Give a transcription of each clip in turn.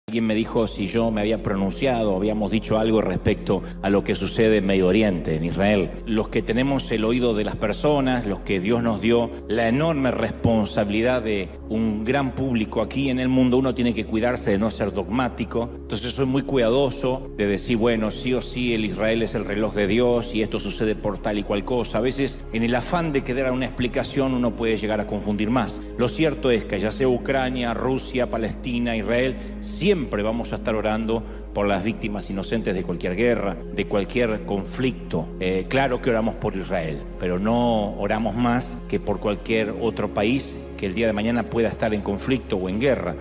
Alguien me dijo si yo me había pronunciado, habíamos dicho algo respecto a lo que sucede en Medio Oriente, en Israel. Los que tenemos el oído de las personas, los que Dios nos dio la enorme responsabilidad de un gran público aquí en el mundo, uno tiene que cuidarse de no ser dogmático. Entonces soy muy cuidadoso de decir, bueno, sí o sí el Israel es el reloj de Dios y esto sucede por tal y cual cosa. A veces en el afán de querer dar una explicación uno puede llegar a confundir más. Lo cierto es que ya sea Ucrania, Rusia, Palestina, Israel, siempre vamos a estar orando por las víctimas inocentes de cualquier guerra, de cualquier conflicto. Claro que oramos por Israel, pero no oramos más que por cualquier otro país que el día de mañana pueda estar en conflicto o en guerra.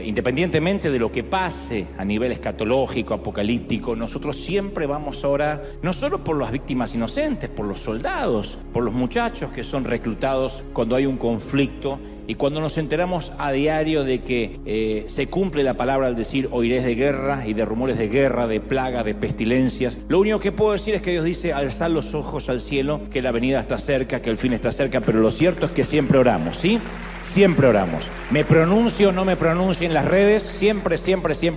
Independientemente de lo que pase a nivel escatológico, apocalíptico, nosotros siempre vamos a orar, no solo por las víctimas inocentes, por los soldados, por los muchachos que son reclutados cuando hay un conflicto. Y cuando nos enteramos a diario de que se cumple la palabra al decir oiréis de guerra y de rumores de guerra, de plaga, de pestilencias, lo único que puedo decir es que Dios dice alzad los ojos al cielo, que la venida está cerca, que el fin está cerca, pero lo cierto es que siempre oramos, ¿sí? Siempre oramos. Me pronuncio o no me pronuncio en las redes, siempre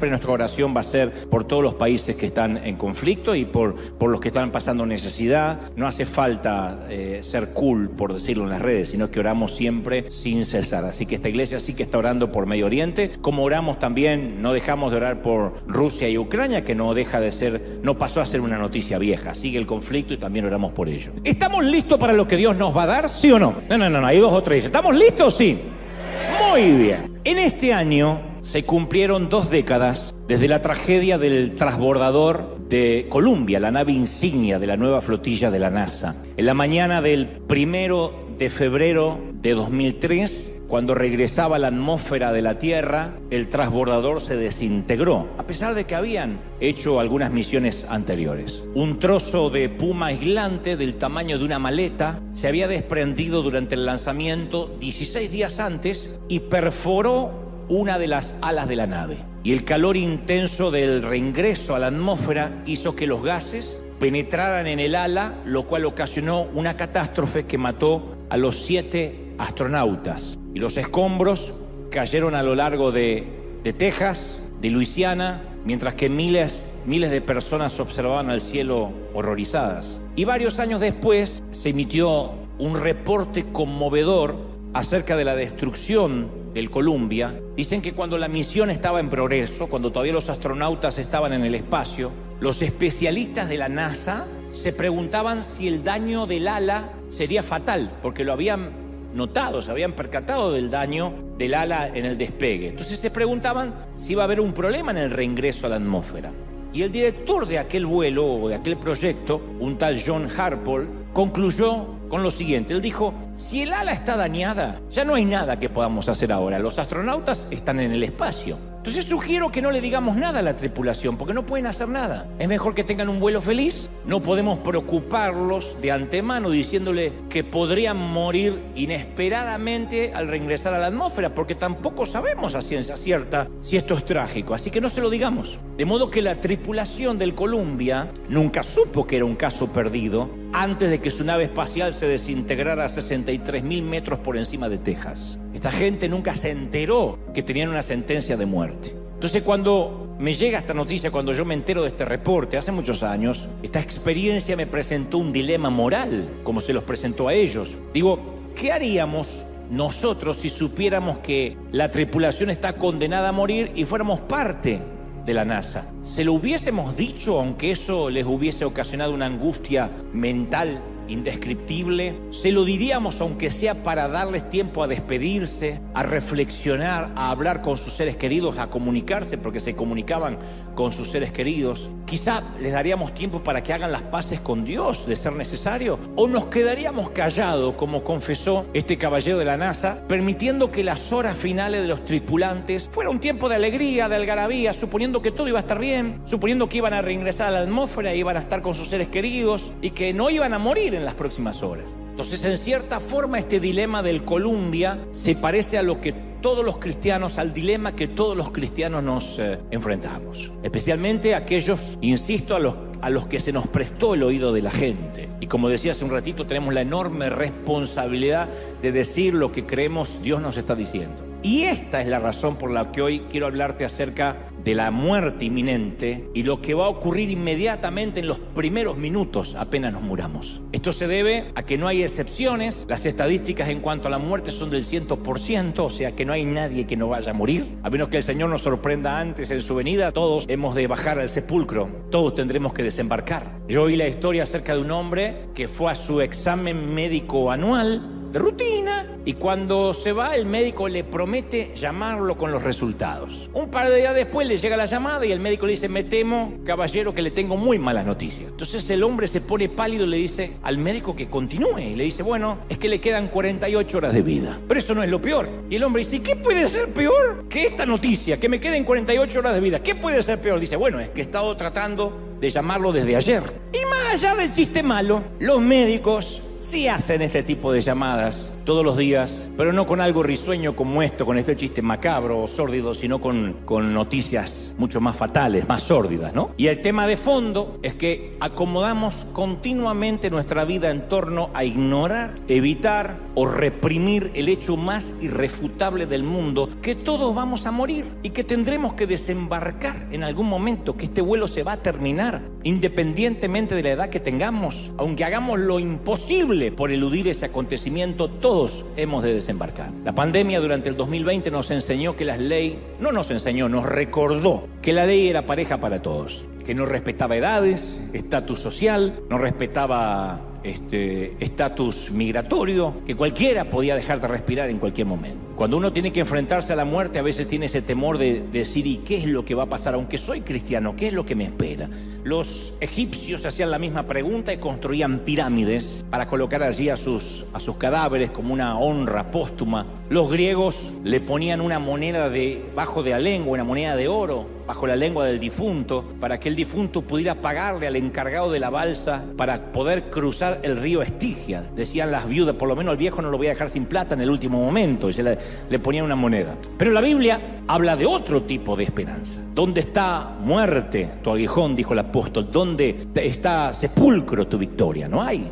nuestra oración va a ser por todos los países que están en conflicto y por los que están pasando necesidad. No hace falta ser cool, por decirlo en las redes, sino que oramos siempre sin cesar. Así que esta iglesia sí que está orando por Medio Oriente, como oramos también, no dejamos de orar por Rusia y Ucrania, que no pasó a ser una noticia vieja. Sigue el conflicto y también oramos por ello. ¿Estamos listos para lo que Dios nos va a dar, sí o no? No, hay dos o tres. ¿Estamos listos? Sí. Muy bien. En este año se cumplieron 2 décadas desde la tragedia del transbordador de Columbia, la nave insignia de la nueva flotilla de la NASA. En la mañana del 1 de febrero de 2003, cuando regresaba a la atmósfera de la Tierra, el transbordador se desintegró, a pesar de que habían hecho algunas misiones anteriores. Un trozo de puma aislante del tamaño de una maleta se había desprendido durante el lanzamiento 16 días antes y perforó una de las alas de la nave. Y el calor intenso del reingreso a la atmósfera hizo que los gases penetraran en el ala, lo cual ocasionó una catástrofe que mató a los 7 astronautas. Y los escombros cayeron a lo largo de Texas, de Luisiana, mientras que miles de personas observaban al cielo horrorizadas. Y varios años después se emitió un reporte conmovedor acerca de la destrucción del Columbia. Dicen que cuando la misión estaba en progreso, cuando todavía los astronautas estaban en el espacio, los especialistas de la NASA se preguntaban si el daño del ala sería fatal, porque lo habían notado, se habían percatado del daño del ala en el despegue. Entonces se preguntaban si iba a haber un problema en el reingreso a la atmósfera. Y el director de aquel vuelo o de aquel proyecto, un tal John Harpole, concluyó con lo siguiente. Él dijo, si el ala está dañada, ya no hay nada que podamos hacer ahora. Los astronautas están en el espacio. Entonces sugiero que no le digamos nada a la tripulación, porque no pueden hacer nada. Es mejor que tengan un vuelo feliz. No podemos preocuparlos de antemano diciéndole que podrían morir inesperadamente al reingresar a la atmósfera, porque tampoco sabemos a ciencia cierta si esto es trágico. Así que no se lo digamos. De modo que la tripulación del Columbia nunca supo que era un caso perdido antes de que su nave espacial se desintegrara a 63.000 metros por encima de Texas. Esta gente nunca se enteró que tenían una sentencia de muerte. Entonces cuando me llega esta noticia, cuando yo me entero de este reporte, hace muchos años, esta experiencia me presentó un dilema moral, como se los presentó a ellos. Digo, ¿qué haríamos nosotros si supiéramos que la tripulación está condenada a morir y fuéramos parte de la NASA? ¿Se lo hubiésemos dicho aunque eso les hubiese ocasionado una angustia mental indescriptible? ¿Se lo diríamos aunque sea para darles tiempo a despedirse, a reflexionar, a hablar con sus seres queridos, a comunicarse, porque se comunicaban con sus seres queridos? Quizá les daríamos tiempo para que hagan las paces con Dios, de ser necesario, o nos quedaríamos callados, como confesó este caballero de la NASA, permitiendo que las horas finales de los tripulantes fuera un tiempo de alegría, de algarabía, suponiendo que todo iba a estar bien, suponiendo que iban a reingresar a la atmósfera, iban a estar con sus seres queridos y que no iban a morir en las próximas horas. Entonces, en cierta forma, este dilema del Columbia se parece a lo que todos los cristianos, al dilema que todos los cristianos nos enfrentamos. Especialmente aquellos, insisto, a los que se nos prestó el oído de la gente. Y como decía hace un ratito, tenemos la enorme responsabilidad de decir lo que creemos Dios nos está diciendo. Y esta es la razón por la que hoy quiero hablarte acerca de la muerte inminente y lo que va a ocurrir inmediatamente en los primeros minutos apenas nos muramos. Esto se debe a que no hay excepciones. Las estadísticas en cuanto a la muerte son del 100%, o sea que no hay nadie que no vaya a morir. A menos que el Señor nos sorprenda antes en su venida, todos hemos de bajar al sepulcro, todos tendremos que desembarcar. Yo oí la historia acerca de un hombre que fue a su examen médico anual de rutina y cuando se va el médico le promete llamarlo con los resultados. Un par de días después le llega la llamada y el médico le dice: me temo, caballero, que le tengo muy malas noticias. Entonces el hombre se pone pálido y le dice al médico que continúe y le dice: bueno, es que le quedan 48 horas de vida. Pero eso no es lo peor. Y el hombre dice: ¿qué puede ser peor que esta noticia? Que me queden 48 horas de vida. ¿Qué puede ser peor? Dice: bueno, es que he estado tratando de llamarlo desde ayer. Y más allá del chiste malo, los médicos sí hacen este tipo de llamadas todos los días, pero no con algo risueño como esto, con este chiste macabro o sórdido, sino con noticias mucho más fatales, más sórdidas, ¿no? Y el tema de fondo es que acomodamos continuamente nuestra vida en torno a ignorar, evitar o reprimir el hecho más irrefutable del mundo, que todos vamos a morir y que tendremos que desembarcar en algún momento, que este vuelo se va a terminar, independientemente de la edad que tengamos. Aunque hagamos lo imposible por eludir ese acontecimiento, todos hemos de desembarcar. La pandemia durante el 2020 nos enseñó que la ley, nos recordó que la ley era pareja para todos, que no respetaba edades, estatus social, no respetaba estatus migratorio, que cualquiera podía dejar de respirar en cualquier momento. Cuando uno tiene que enfrentarse a la muerte, a veces tiene ese temor de decir: ¿y qué es lo que va a pasar? Aunque soy cristiano, ¿qué es lo que me espera? Los egipcios hacían la misma pregunta y construían pirámides para colocar allí a sus cadáveres como una honra póstuma. Los griegos le ponían una moneda debajo de la lengua, una moneda de oro bajo la lengua del difunto, para que el difunto pudiera pagarle al encargado de la balsa para poder cruzar el río Estigia. Decían las viudas: por lo menos al viejo no lo voy a dejar sin plata en el último momento. Y se le ponían una moneda. Pero la Biblia habla de otro tipo de esperanza. ¿Dónde está muerte tu aguijón?, dijo el apóstol. ¿Dónde está sepulcro tu victoria? No hay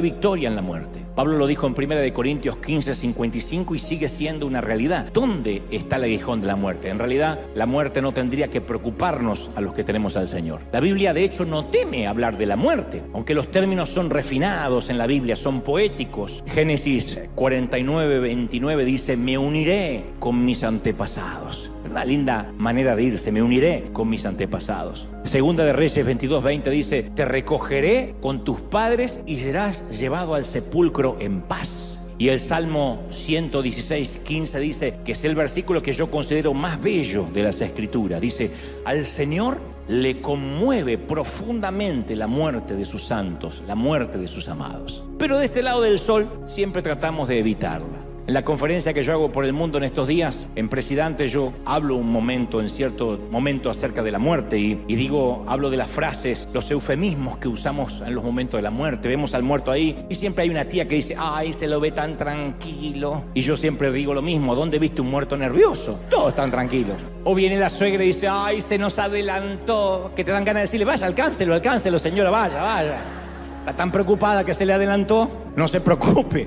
victoria en la muerte. Pablo lo dijo en 1 Corintios 15:55 y sigue siendo una realidad. ¿Dónde está el aguijón de la muerte? En realidad, la muerte no tendría que preocuparnos a los que tenemos al Señor. La Biblia, de hecho, no teme hablar de la muerte, aunque los términos son refinados en la Biblia, son poéticos. Génesis 49:29 dice: me uniré con mis antepasados. Una linda manera de irse: me uniré con mis antepasados. Segunda de Reyes 22:20 dice: te recogeré con tus padres y serás llevado al sepulcro en paz. Y el Salmo 116:15 dice, que es el versículo que yo considero más bello de las Escrituras. Dice: al Señor le conmueve profundamente la muerte de sus santos, la muerte de sus amados. Pero de este lado del sol siempre tratamos de evitarla. En la conferencia que yo hago por el mundo en estos días, en Presidente, yo hablo en cierto momento acerca de la muerte y hablo de las frases, los eufemismos que usamos en los momentos de la muerte. Vemos al muerto ahí y siempre hay una tía que dice: ay, se lo ve tan tranquilo. Y yo siempre digo lo mismo: ¿dónde viste un muerto nervioso? Todos están tranquilos. O viene la suegra y dice: ay, se nos adelantó. Que te dan ganas de decirle: vaya, alcáncelo, señora, vaya. Está tan preocupada que se le adelantó. No se preocupe.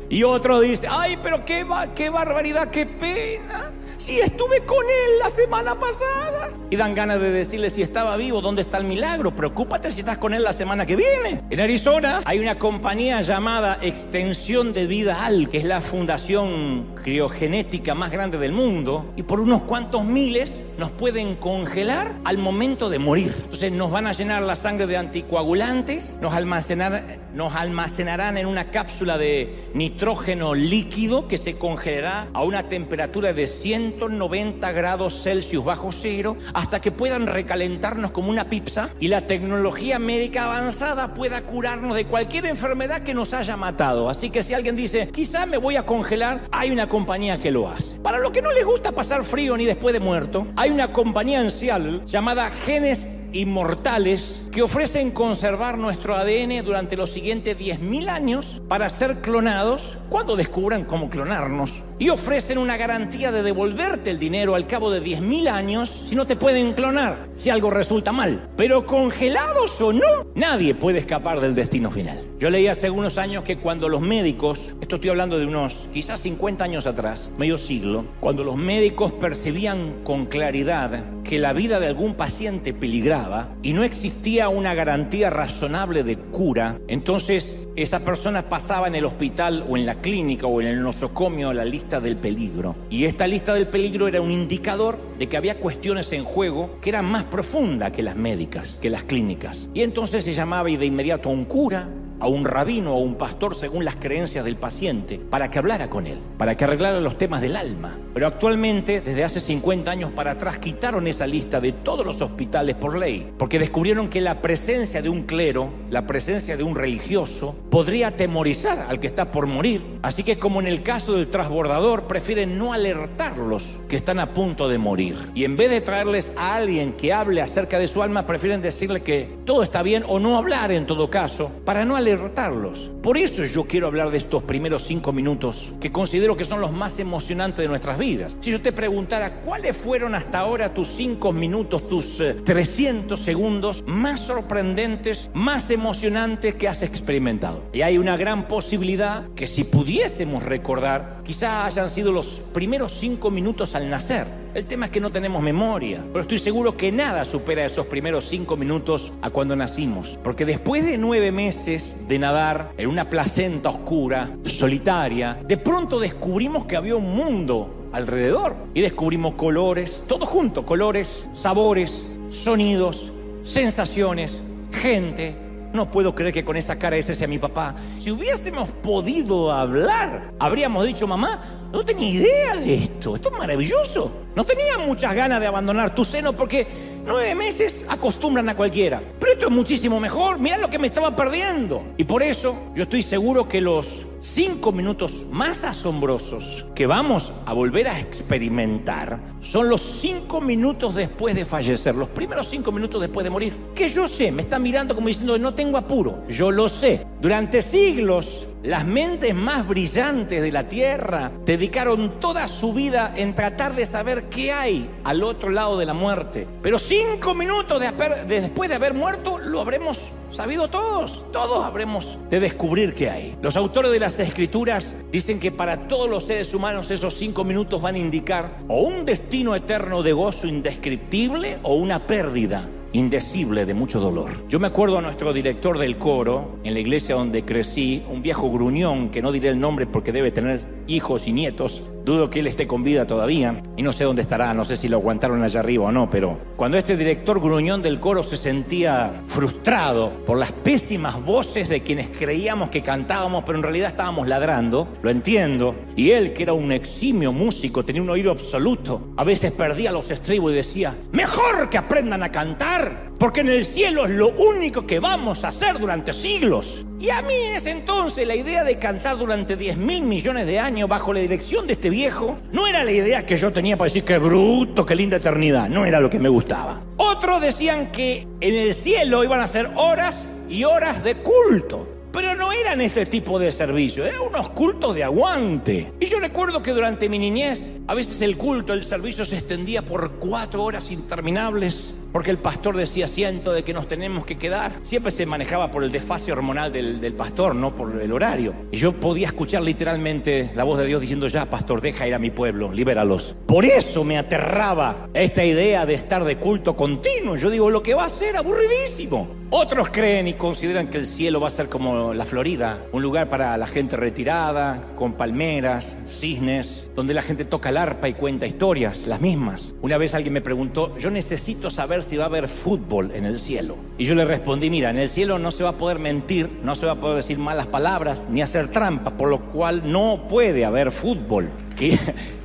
Y otro dice: ay, pero qué barbaridad, qué pena. Si estuve con él la semana pasada. Y dan ganas de decirle: si estaba vivo, ¿dónde está el milagro? Preocúpate si estás con él la semana que viene. En Arizona hay una compañía llamada Extensión de Vida Al, que es la fundación criogenética más grande del mundo. Y por unos cuantos miles nos pueden congelar al momento de morir. Entonces nos van a llenar la sangre de anticoagulantes, nos almacenarán en una cápsula de nitrógeno líquido que se congelará a una temperatura de 190 grados Celsius bajo cero hasta que puedan recalentarnos como una pizza y la tecnología médica avanzada pueda curarnos de cualquier enfermedad que nos haya matado. Así que si alguien dice: quizá me voy a congelar, hay una compañía que lo hace. Para los que no les gusta pasar frío ni después de muerto, hay una compañía en Seattle llamada Genes Inmortales que ofrecen conservar nuestro ADN durante los siguientes 10.000 años para ser clonados cuando descubran cómo clonarnos. Y ofrecen una garantía de devolverte el dinero al cabo de 10.000 años si no te pueden clonar, si algo resulta mal. Pero congelados o no, nadie puede escapar del destino final. Yo leí hace unos años que cuando los médicos, esto estoy hablando de unos quizás 50 años atrás, medio siglo, cuando los médicos percibían con claridad que la vida de algún paciente peligraba y no existía una garantía razonable de cura, entonces esa persona pasaba en el hospital o en la clínica o en el nosocomio la lista del peligro. Y esta lista del peligro era un indicador de que había cuestiones en juego que eran más profundas que las médicas, que las clínicas. Y entonces se llamaba de inmediato a un cura, a un rabino o a un pastor según las creencias del paciente para que hablara con él, para que arreglara los temas del alma. Pero actualmente, desde hace 50 años para atrás, quitaron esa lista de todos los hospitales por ley, porque descubrieron que la presencia de un clero, la presencia de un religioso, podría atemorizar al que está por morir. Así que, como en el caso del transbordador, prefieren no alertarlos que están a punto de morir. Y en vez de traerles a alguien que hable acerca de su alma, prefieren decirle que todo está bien o no hablar en todo caso, para no alertarlos. Por eso yo quiero hablar de estos primeros 5 minutos que considero que son los más emocionantes de nuestras vidas. Si yo te preguntara cuáles fueron hasta ahora tus 5 minutos, tus 300 segundos más sorprendentes, más emocionantes que has experimentado. Y hay una gran posibilidad que si pudiésemos recordar, quizá hayan sido los primeros 5 minutos al nacer. El tema es que no tenemos memoria, pero estoy seguro que nada supera esos primeros 5 minutos a cuando nacimos. Porque después de 9 meses de nadar en una placenta oscura, solitaria, de pronto descubrimos que había un mundo alrededor. Y descubrimos colores, todo junto, colores, sabores, sonidos, sensaciones, gente. No puedo creer que con esa cara ese sea mi papá. Si hubiésemos podido hablar, habríamos dicho: mamá, no tenía idea de esto es maravilloso. No tenía muchas ganas de abandonar tu seno porque 9 meses acostumbran a cualquiera. Pero esto es muchísimo mejor, mirá lo que me estaba perdiendo. Y por eso yo estoy seguro que los 5 minutos más asombrosos que vamos a volver a experimentar son los 5 minutos después de fallecer, los primeros 5 minutos después de morir. Que yo sé, me están mirando como diciendo: no tengo apuro. Yo lo sé. Durante siglos, las mentes más brillantes de la Tierra dedicaron toda su vida en tratar de saber qué hay al otro lado de la muerte. Pero 5 minutos después de haber muerto, lo habremos sabido todos. Todos habremos de descubrir qué hay. Los autores de las Escrituras dicen que para todos los seres humanos esos 5 minutos van a indicar o un destino eterno de gozo indescriptible o una pérdida indecible de mucho dolor. Yo me acuerdo a nuestro director del coro en la iglesia donde crecí, un viejo gruñón que no diré el nombre porque debe tener hijos y nietos. Dudo que él esté con vida todavía y no sé dónde estará, no sé si lo aguantaron allá arriba o no, pero cuando este director gruñón del coro se sentía frustrado por las pésimas voces de quienes creíamos que cantábamos pero en realidad estábamos ladrando, lo entiendo, y él, que era un eximio músico, tenía un oído absoluto, a veces perdía los estribos y decía: mejor que aprendan a cantar, porque en el cielo es lo único que vamos a hacer durante siglos. Y a mí en ese entonces la idea de cantar durante 10.000 millones de años bajo la dirección de este viejo no era la idea que yo tenía para decir: qué bruto, qué linda eternidad. No era lo que me gustaba. Otros decían que en el cielo iban a ser horas y horas de culto. Pero no eran este tipo de servicio, eran unos cultos de aguante. Y yo recuerdo que durante mi niñez, a veces el culto, el servicio se extendía por 4 horas interminables, porque el pastor decía: siento de que nos tenemos que quedar. Siempre se manejaba por el desfase hormonal del pastor, no por el horario. Y yo podía escuchar literalmente la voz de Dios diciendo: ya, pastor, deja ir a mi pueblo, libéralos. Por eso me aterraba esta idea de estar de culto continuo. Yo digo, lo que va a ser aburridísimo. Otros creen y consideran que el cielo va a ser como la Florida, un lugar para la gente retirada, con palmeras, cisnes, donde la gente toca el arpa y cuenta historias, las mismas. Una vez alguien me preguntó: yo necesito saber si va a haber fútbol en el cielo. Y yo le respondí: mira, en el cielo no se va a poder mentir, no se va a poder decir malas palabras, ni hacer trampa, por lo cual no puede haber fútbol.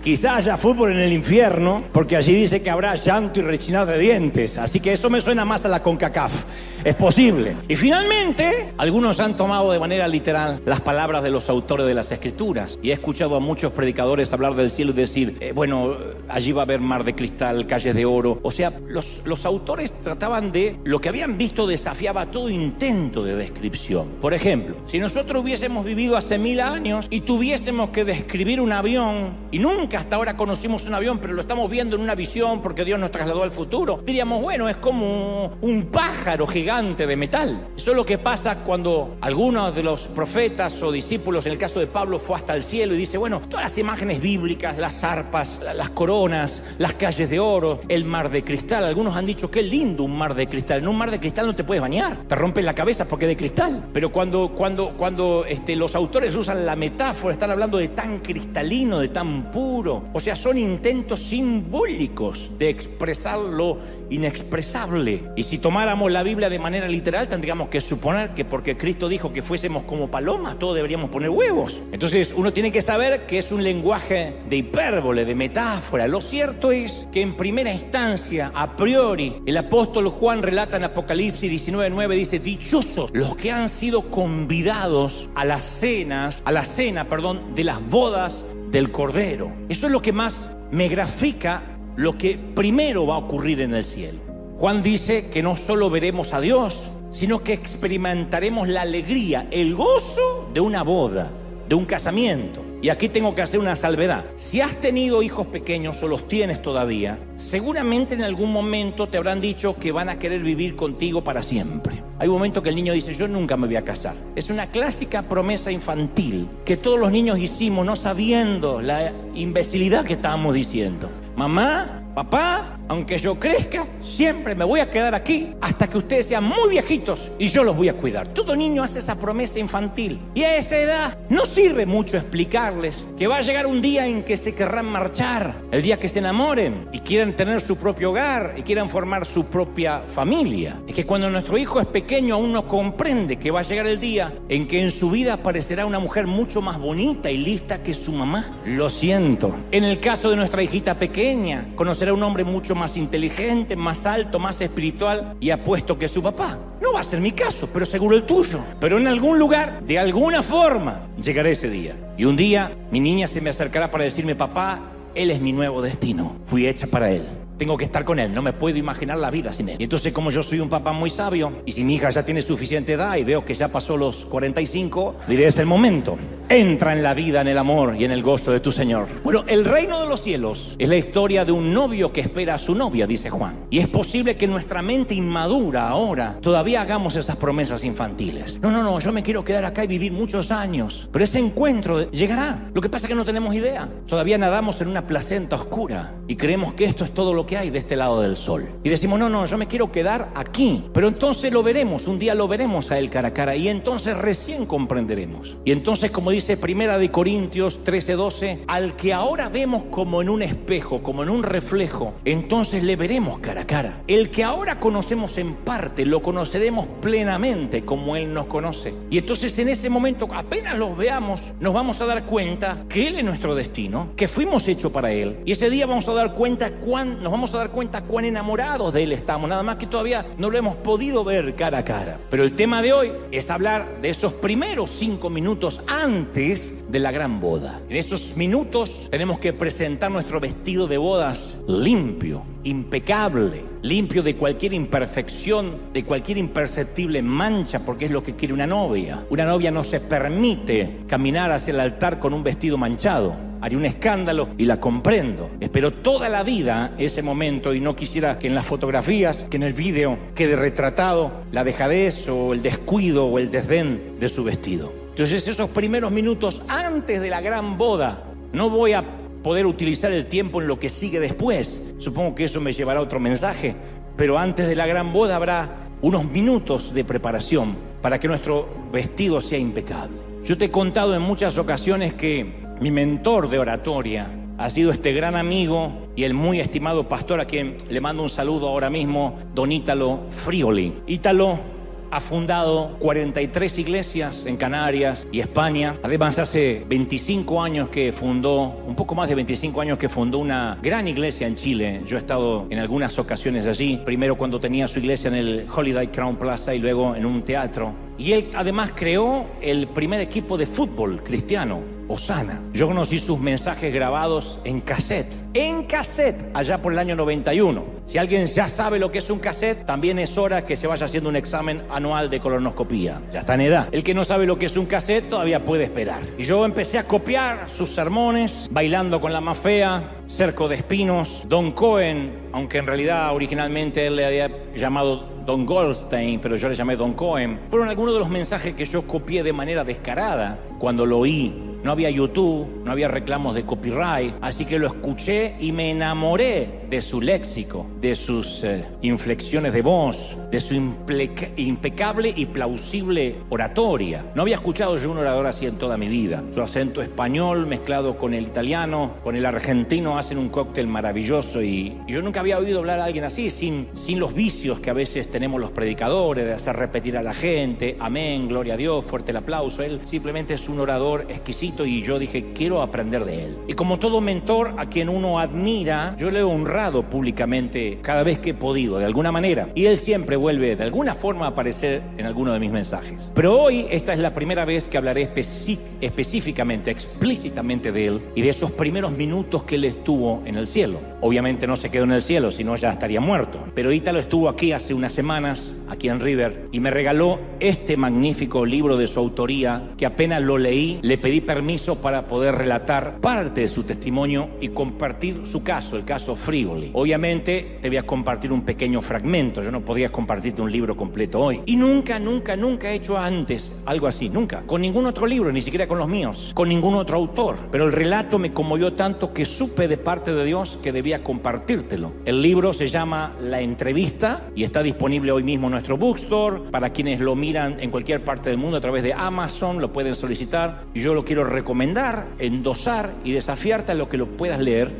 Quizá haya fútbol en el infierno, porque allí dice que habrá llanto y rechinar de dientes. Así que eso me suena más a la CONCACAF. Es posible. Y finalmente, algunos han tomado de manera literal las palabras de los autores de las Escrituras. Y he escuchado a muchos predicadores hablar del cielo y decir, allí va a haber mar de cristal, calles de oro. O sea, los autores trataban de... Lo que habían visto desafiaba todo intento de descripción. Por ejemplo, si nosotros hubiésemos vivido hace 1000 años y tuviésemos que describir un avión, y nunca hasta ahora conocimos un avión, pero lo estamos viendo en una visión porque Dios nos trasladó al futuro, diríamos, bueno, es como un pájaro gigante de metal. Eso es lo que pasa cuando algunos de los profetas o discípulos, en el caso de Pablo, fue hasta el cielo y dice, bueno, todas las imágenes bíblicas, las arpas, las coronas, las calles de oro, el mar de cristal. Algunos han dicho, qué lindo un mar de cristal. En un mar de cristal no te puedes bañar, te rompes la cabeza porque es de cristal. Pero cuando los autores usan la metáfora, están hablando de tan cristalino, de tan puro. O sea, son intentos simbólicos de expresar lo inexpresable. Y si tomáramos la Biblia de manera literal, tendríamos que suponer que porque Cristo dijo que fuésemos como palomas, todos deberíamos poner huevos. Entonces uno tiene que saber que es un lenguaje de hipérbole, de metáfora. Lo cierto es que en primera instancia, a priori, el apóstol Juan relata en Apocalipsis 19:9, dice, dichosos los que han sido convidados a la cena, de las bodas del Cordero. Eso es lo que más me grafica lo que primero va a ocurrir en el cielo. Juan dice que no solo veremos a Dios, sino que experimentaremos la alegría, el gozo de una boda, de un casamiento. Y aquí tengo que hacer una salvedad. Si has tenido hijos pequeños o los tienes todavía, seguramente en algún momento te habrán dicho que van a querer vivir contigo para siempre. Hay un momento que el niño dice, yo nunca me voy a casar. Es una clásica promesa infantil que todos los niños hicimos no sabiendo la imbecilidad que estábamos diciendo. Mamá, papá, aunque yo crezca, siempre me voy a quedar aquí hasta que ustedes sean muy viejitos y yo los voy a cuidar. Todo niño hace esa promesa infantil. Y a esa edad no sirve mucho explicarles que va a llegar un día en que se querrán marchar, el día que se enamoren y quieran tener su propio hogar y quieran formar su propia familia. Es que cuando nuestro hijo es pequeño aún no comprende que va a llegar el día en que en su vida aparecerá una mujer mucho más bonita y lista que su mamá. Lo siento. En el caso de nuestra hijita pequeña, conocerá un hombre mucho más inteligente, más alto, más espiritual y apuesto que su papá. No va a ser mi caso, pero seguro el tuyo. Pero en algún lugar, de alguna forma, llegará ese día. Y un día mi niña se me acercará para decirme, papá, él es mi nuevo destino. Fui hecha para él. Tengo que estar con él, no me puedo imaginar la vida sin él. Y entonces, como yo soy un papá muy sabio, y si mi hija ya tiene suficiente edad y veo que ya pasó los 45, diré, es el momento. Entra en la vida, en el amor y en el gozo de tu Señor. Bueno, el reino de los cielos es la historia de un novio que espera a su novia, dice Juan. Y es posible que nuestra mente inmadura ahora todavía hagamos esas promesas infantiles. No, yo me quiero quedar acá y vivir muchos años. Pero ese encuentro llegará. Lo que pasa es que no tenemos idea. Todavía nadamos en una placenta oscura y creemos que esto es todo lo que hay de este lado del sol. Y decimos, no, yo me quiero quedar aquí. Pero entonces lo veremos, un día lo veremos a él cara a cara y entonces recién comprenderemos. Y entonces, como dice Primera de Corintios 13:12, al que ahora vemos como en un espejo, como en un reflejo, entonces le veremos cara a cara. El que ahora conocemos en parte, lo conoceremos plenamente como él nos conoce. Y entonces en ese momento, apenas los veamos, nos vamos a dar cuenta que él es nuestro destino, que fuimos hechos para él. Y ese día nos vamos a dar cuenta cuán enamorados de él estamos, nada más que todavía no lo hemos podido ver cara a cara. Pero el tema de hoy es hablar de esos primeros 5 minutos antes de la gran boda. En esos minutos tenemos que presentar nuestro vestido de bodas limpio, impecable, limpio de cualquier imperfección, de cualquier imperceptible mancha, porque es lo que quiere una novia. Una novia no se permite caminar hacia el altar con un vestido manchado. Haría un escándalo y la comprendo. Espero toda la vida ese momento y no quisiera que en las fotografías, que en el video quede retratado la dejadez o el descuido o el desdén de su vestido. Entonces esos primeros minutos antes de la gran boda, no voy a poder utilizar el tiempo en lo que sigue después. Supongo que eso me llevará a otro mensaje, pero antes de la gran boda habrá unos minutos de preparación para que nuestro vestido sea impecable. Yo te he contado en muchas ocasiones que mi mentor de oratoria ha sido este gran amigo y el muy estimado pastor a quien le mando un saludo ahora mismo, don Ítalo Frioli. Ítalo ha fundado 43 iglesias en Canarias y España. Además, hace 25 años que fundó, un poco más de 25 años que fundó una gran iglesia en Chile. Yo he estado en algunas ocasiones allí, primero cuando tenía su iglesia en el Holiday Crown Plaza y luego en un teatro. Y él además creó el primer equipo de fútbol cristiano, Osana. Yo conocí sus mensajes grabados en cassette, allá por el año 91. Si alguien ya sabe lo que es un cassette, también es hora que se vaya haciendo un examen anual de colonoscopía. Ya está en edad. El que no sabe lo que es un cassette todavía puede esperar. Y yo empecé a copiar sus sermones, Bailando con la más fea, Cerco de espinos, Don Cohen, aunque en realidad originalmente él le había llamado Don Goldstein, pero yo le llamé Don Cohen. Fueron algunos de los mensajes que yo copié de manera descarada cuando lo oí. No había YouTube, no había reclamos de copyright, así que lo escuché y me enamoré de su léxico, de sus inflexiones de voz, de su impecable y plausible oratoria. No había escuchado yo un orador así en toda mi vida. Su acento español mezclado con el italiano, con el argentino, hacen un cóctel maravilloso y yo nunca había oído hablar a alguien así, sin los vicios que a veces tenemos los predicadores de hacer repetir a la gente, amén, gloria a Dios, fuerte el aplauso. Él simplemente es un orador exquisito y yo dije, quiero aprender de él. Y como todo mentor a quien uno admira, yo le he honrado públicamente cada vez que he podido, de alguna manera. Y él siempre vuelve de alguna forma a aparecer en alguno de mis mensajes. Pero hoy esta es la primera vez que hablaré específicamente, explícitamente de él y de esos primeros minutos que él estuvo en el cielo. Obviamente no se quedó en el cielo, si no ya estaría muerto. Pero Ítalo estuvo aquí hace unas semanas, aquí en River, y me regaló este magnífico libro de su autoría, que apenas lo leí, le pedí permiso para poder relatar parte de su testimonio y compartir su caso, el caso Frigoli. Obviamente te voy a compartir un pequeño fragmento, yo no podría compartirte un libro completo hoy. Y nunca he hecho antes algo así, nunca. Con ningún otro libro, ni siquiera con los míos, con ningún otro autor. Pero el relato me conmovió tanto que supe de parte de Dios que debía compartírtelo. El libro se llama La Entrevista y está disponible hoy mismo en nuestro bookstore. Para quienes lo miran en cualquier parte del mundo a través de Amazon, lo pueden solicitar. Y yo lo quiero recomendar, endosar y desafiarte a lo que lo puedas leer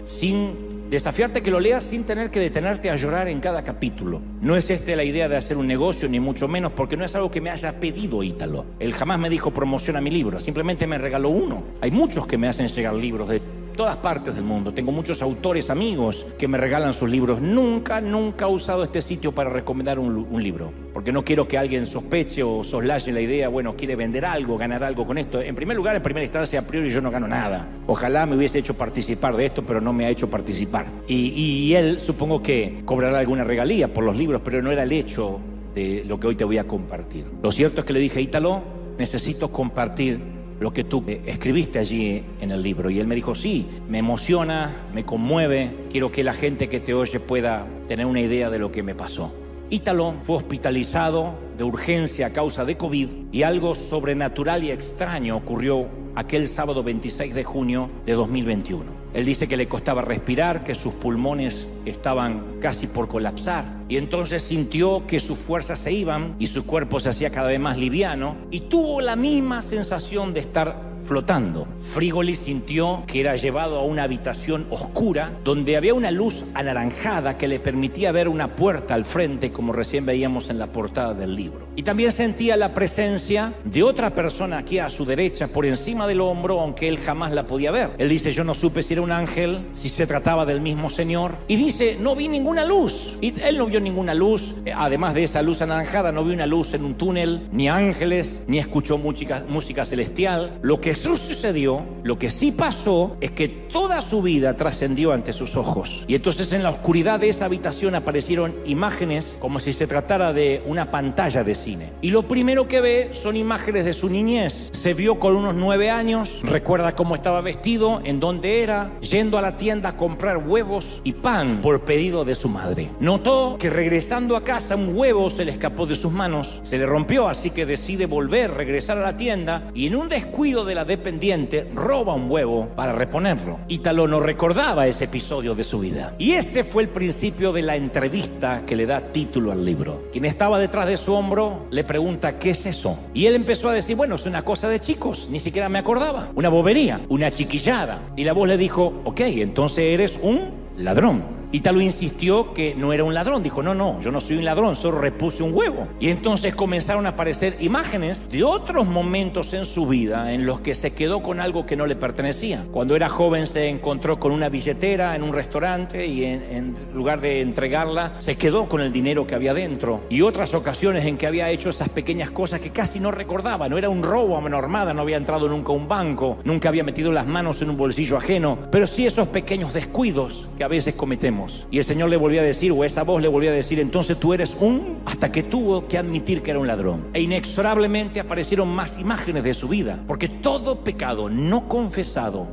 desafiarte que lo leas sin tener que detenerte a llorar en cada capítulo. No es la idea de hacer un negocio, ni mucho menos, porque no es algo que me haya pedido Ítalo. Él jamás me dijo promociona mi libro, simplemente me regaló uno. Hay muchos que me hacen llegar libros de todas partes del mundo. Tengo muchos autores, amigos, que me regalan sus libros. Nunca he usado este sitio para recomendar un libro, porque no quiero que alguien sospeche o soslaye la idea, bueno, quiere vender algo, ganar algo con esto. En primer lugar, en primera instancia, a priori yo no gano nada. Ojalá me hubiese hecho participar de esto, pero no me ha hecho participar. Y él supongo que cobrará alguna regalía por los libros, pero no era el hecho de lo que hoy te voy a compartir. Lo cierto es que le dije, Ítalo, necesito compartir lo que tú escribiste allí en el libro. Y él me dijo, sí, me emociona, me conmueve, quiero que la gente que te oye pueda tener una idea de lo que me pasó. Ítalo fue hospitalizado de urgencia a causa de COVID y algo sobrenatural y extraño ocurrió aquel sábado 26 de junio de 2021. Él dice que le costaba respirar, que sus pulmones estaban casi por colapsar. Y entonces sintió que sus fuerzas se iban y su cuerpo se hacía cada vez más liviano. Y tuvo la misma sensación de estar flotando. Frigoli sintió que era llevado a una habitación oscura donde había una luz anaranjada que le permitía ver una puerta al frente, como recién veíamos en la portada del libro. Y también sentía la presencia de otra persona aquí a su derecha, por encima del hombro, aunque él jamás la podía ver. Él dice, yo no supe si era un ángel, si se trataba del mismo Señor. Y dice, no vi ninguna luz. Y él no vio ninguna luz. Además de esa luz anaranjada, no vio una luz en un túnel, ni ángeles, ni escuchó música celestial. Lo que sucedió, lo que sí pasó, es que toda su vida trascendió ante sus ojos. Y entonces en la oscuridad de esa habitación aparecieron imágenes como si se tratara de una pantalla de cine. Y lo primero que ve son imágenes de su niñez. Se vio con unos 9 años, recuerda cómo estaba vestido, en dónde era, yendo a la tienda a comprar huevos y pan por pedido de su madre. Notó que regresando a casa un huevo se le escapó de sus manos, se le rompió, así que decide regresar a la tienda y en un descuido de la dependiente roba un huevo para reponerlo. Ítalo no recordaba ese episodio de su vida. Y ese fue el principio de la entrevista que le da título al libro. Quien estaba detrás de su hombro le pregunta, ¿qué es eso? Y él empezó a decir, bueno, es una cosa de chicos, ni siquiera me acordaba. Una bobería, una chiquillada. Y la voz le dijo, ok, entonces eres un ladrón. Ítalo insistió que no era un ladrón. Dijo, no, yo no soy un ladrón, solo repuse un huevo. Y entonces comenzaron a aparecer imágenes de otros momentos en su vida en los que se quedó con algo que no le pertenecía. Cuando era joven se encontró con una billetera en un restaurante y en lugar de entregarla, se quedó con el dinero que había dentro. Y otras ocasiones en que había hecho esas pequeñas cosas que casi no recordaba. No era un robo a mano armada, no había entrado nunca a un banco, nunca había metido las manos en un bolsillo ajeno, pero sí esos pequeños descuidos que a veces cometemos. Y el Señor le volvía a decir, o esa voz le volvía a decir, entonces tú eres hasta que tuvo que admitir que era un ladrón. E inexorablemente aparecieron más imágenes de su vida, porque todo pecado no confesado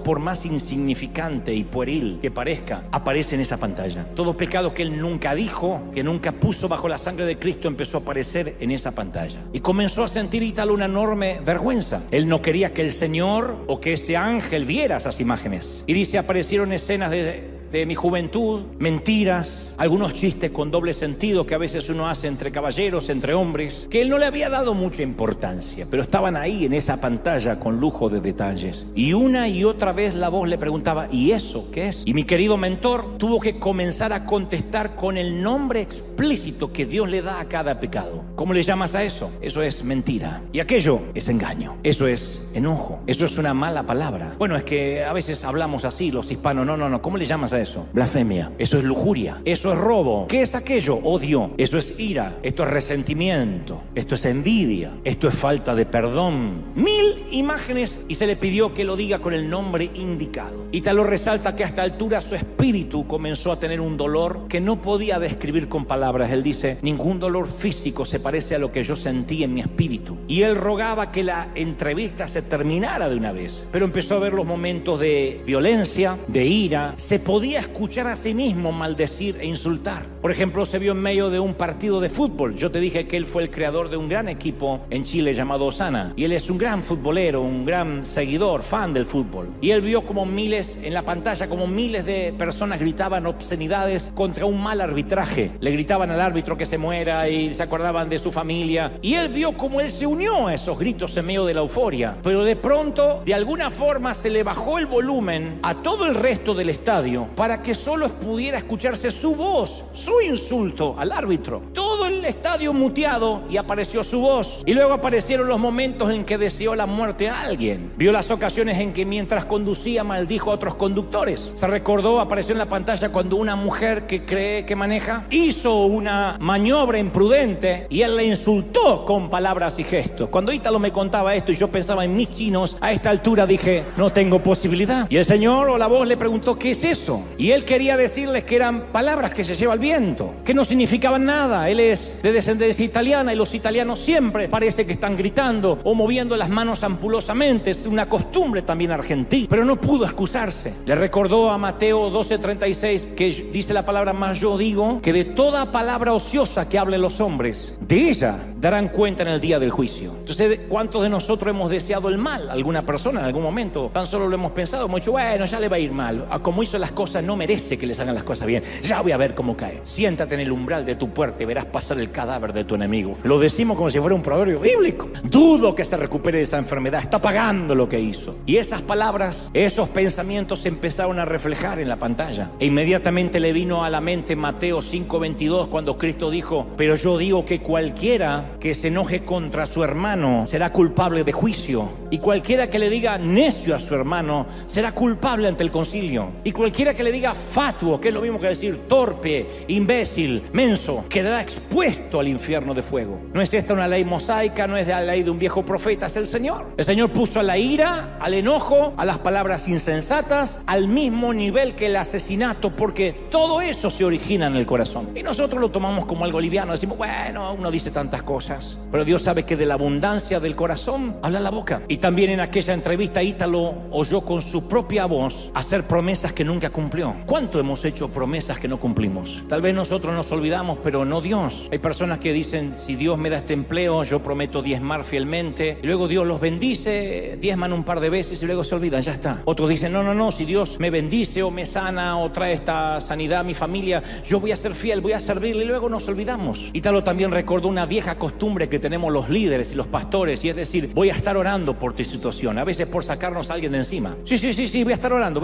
por más insignificante y pueril que parezca, aparece en esa pantalla. Todo pecado que él nunca dijo, que nunca puso bajo la sangre de Cristo, empezó a aparecer en esa pantalla. Y comenzó a sentir Ítalo una enorme vergüenza. Él no quería que el Señor o que ese ángel viera esas imágenes. Y dice, aparecieron escenas de mi juventud, mentiras, algunos chistes con doble sentido que a veces uno hace entre caballeros, entre hombres, que él no le había dado mucha importancia, pero estaban ahí en esa pantalla con lujo de detalles. Y una y otra vez la voz le preguntaba, ¿y eso qué es? Y mi querido mentor tuvo que comenzar a contestar con el nombre explícito que Dios le da a cada pecado. ¿Cómo le llamas a eso? Eso es mentira. Y aquello es engaño. Eso es enojo. Eso es una mala palabra. Bueno, es que a veces hablamos así los hispanos. No. ¿Cómo le llamas a eso? Blasfemia. Eso es lujuria. Eso es robo. ¿Qué es aquello? Odio. Eso es ira. Esto es resentimiento. Esto es envidia. Esto es falta de perdón. 1000 imágenes y se le pidió que lo diga con el nombre indicado. Ítalo resalta que a esta altura su espíritu comenzó a tener un dolor que no podía describir con palabras. Él dice, ningún dolor físico se parece a lo que yo sentí en mi espíritu. Y él rogaba que la entrevista se terminara de una vez. Pero empezó a ver los momentos de violencia, de ira. Se podía escuchar a sí mismo maldecir e insultar. Por ejemplo, se vio en medio de un partido de fútbol. Yo te dije que él fue el creador de un gran equipo en Chile llamado Osana. Y él es un gran futbolero, un gran seguidor, fan del fútbol. Y él vio como en la pantalla, como miles de personas gritaban obscenidades contra un mal arbitraje. Le gritaban al árbitro que se muera y se acordaban de su familia. Y él vio como él se unió a esos gritos en medio de la euforia. Pero de pronto, de alguna forma, se le bajó el volumen a todo el resto del estadio para que solo pudiera escucharse su voz, su insulto al árbitro. Todo el estadio muteado y apareció su voz. Y luego aparecieron los momentos en que deseó la muerte a alguien. Vio las ocasiones en que mientras conducía maldijo a otros conductores. Se recordó, apareció en la pantalla cuando una mujer que cree que maneja hizo una maniobra imprudente y él le insultó con palabras y gestos. Cuando Ítalo me contaba esto y yo pensaba en mis chinos, a esta altura dije, no tengo posibilidad. Y el Señor o la voz le preguntó, ¿qué es eso? Y él quería decirles que eran palabras que se lleva el viento, que no significaban nada. Él es de descendencia italiana y los italianos siempre parece que están gritando o moviendo las manos ampulosamente. Es una costumbre también argentina, pero no pudo excusarse. Le recordó a Mateo 12:36 que dice la palabra, más yo digo que de toda palabra ociosa que hablen los hombres, de ella darán cuenta en el día del juicio. Entonces, ¿cuántos de nosotros hemos deseado el mal a alguna persona en algún momento? Tan solo lo hemos pensado, hemos dicho, bueno, ya le va a ir mal. Como hizo las cosas, no merece que les hagan las cosas bien. Ya voy a ver cómo cae. Siéntate en el umbral de tu puerta y verás pasar el cadáver de tu enemigo. Lo decimos como si fuera un proverbio bíblico. Dudo que se recupere de esa enfermedad. Está pagando lo que hizo. Y esas palabras, esos pensamientos se empezaron a reflejar en la pantalla. E inmediatamente le vino a la mente Mateo 5:22 cuando Cristo dijo, pero yo digo que cualquiera que se enoje contra su hermano será culpable de juicio. Y cualquiera que le diga necio a su hermano será culpable ante el concilio. Y cualquiera que le diga fatuo, que es lo mismo que decir torpe, imbécil, menso, quedará expuesto al infierno de fuego. No es esta una ley mosaica, no es la ley de un viejo profeta, es el Señor. El Señor puso a la ira, al enojo, a las palabras insensatas, al mismo nivel que el asesinato, porque todo eso se origina en el corazón. Y nosotros lo tomamos como algo liviano, decimos, bueno, uno dice tantas cosas, pero Dios sabe que de la abundancia del corazón habla la boca. Y también en aquella entrevista Ítalo oyó con su propia voz hacer promesas que nunca cumplió. ¿Cuánto hemos hecho promesas que no cumplimos? Tal vez nosotros nos olvidamos, pero no Dios. Hay personas que dicen, si Dios me da este empleo, yo prometo diezmar fielmente. Y luego Dios los bendice, diezman un par de veces y luego se olvidan, ya está. Otros dicen, no, si Dios me bendice o me sana o trae esta sanidad a mi familia, yo voy a ser fiel, voy a servirle, y luego nos olvidamos. Ítalo también recordó una vieja costumbre que tenemos los líderes y los pastores, y es decir, voy a estar orando por por tu situación, a veces por sacarnos a alguien de encima. Sí, voy a estar orando.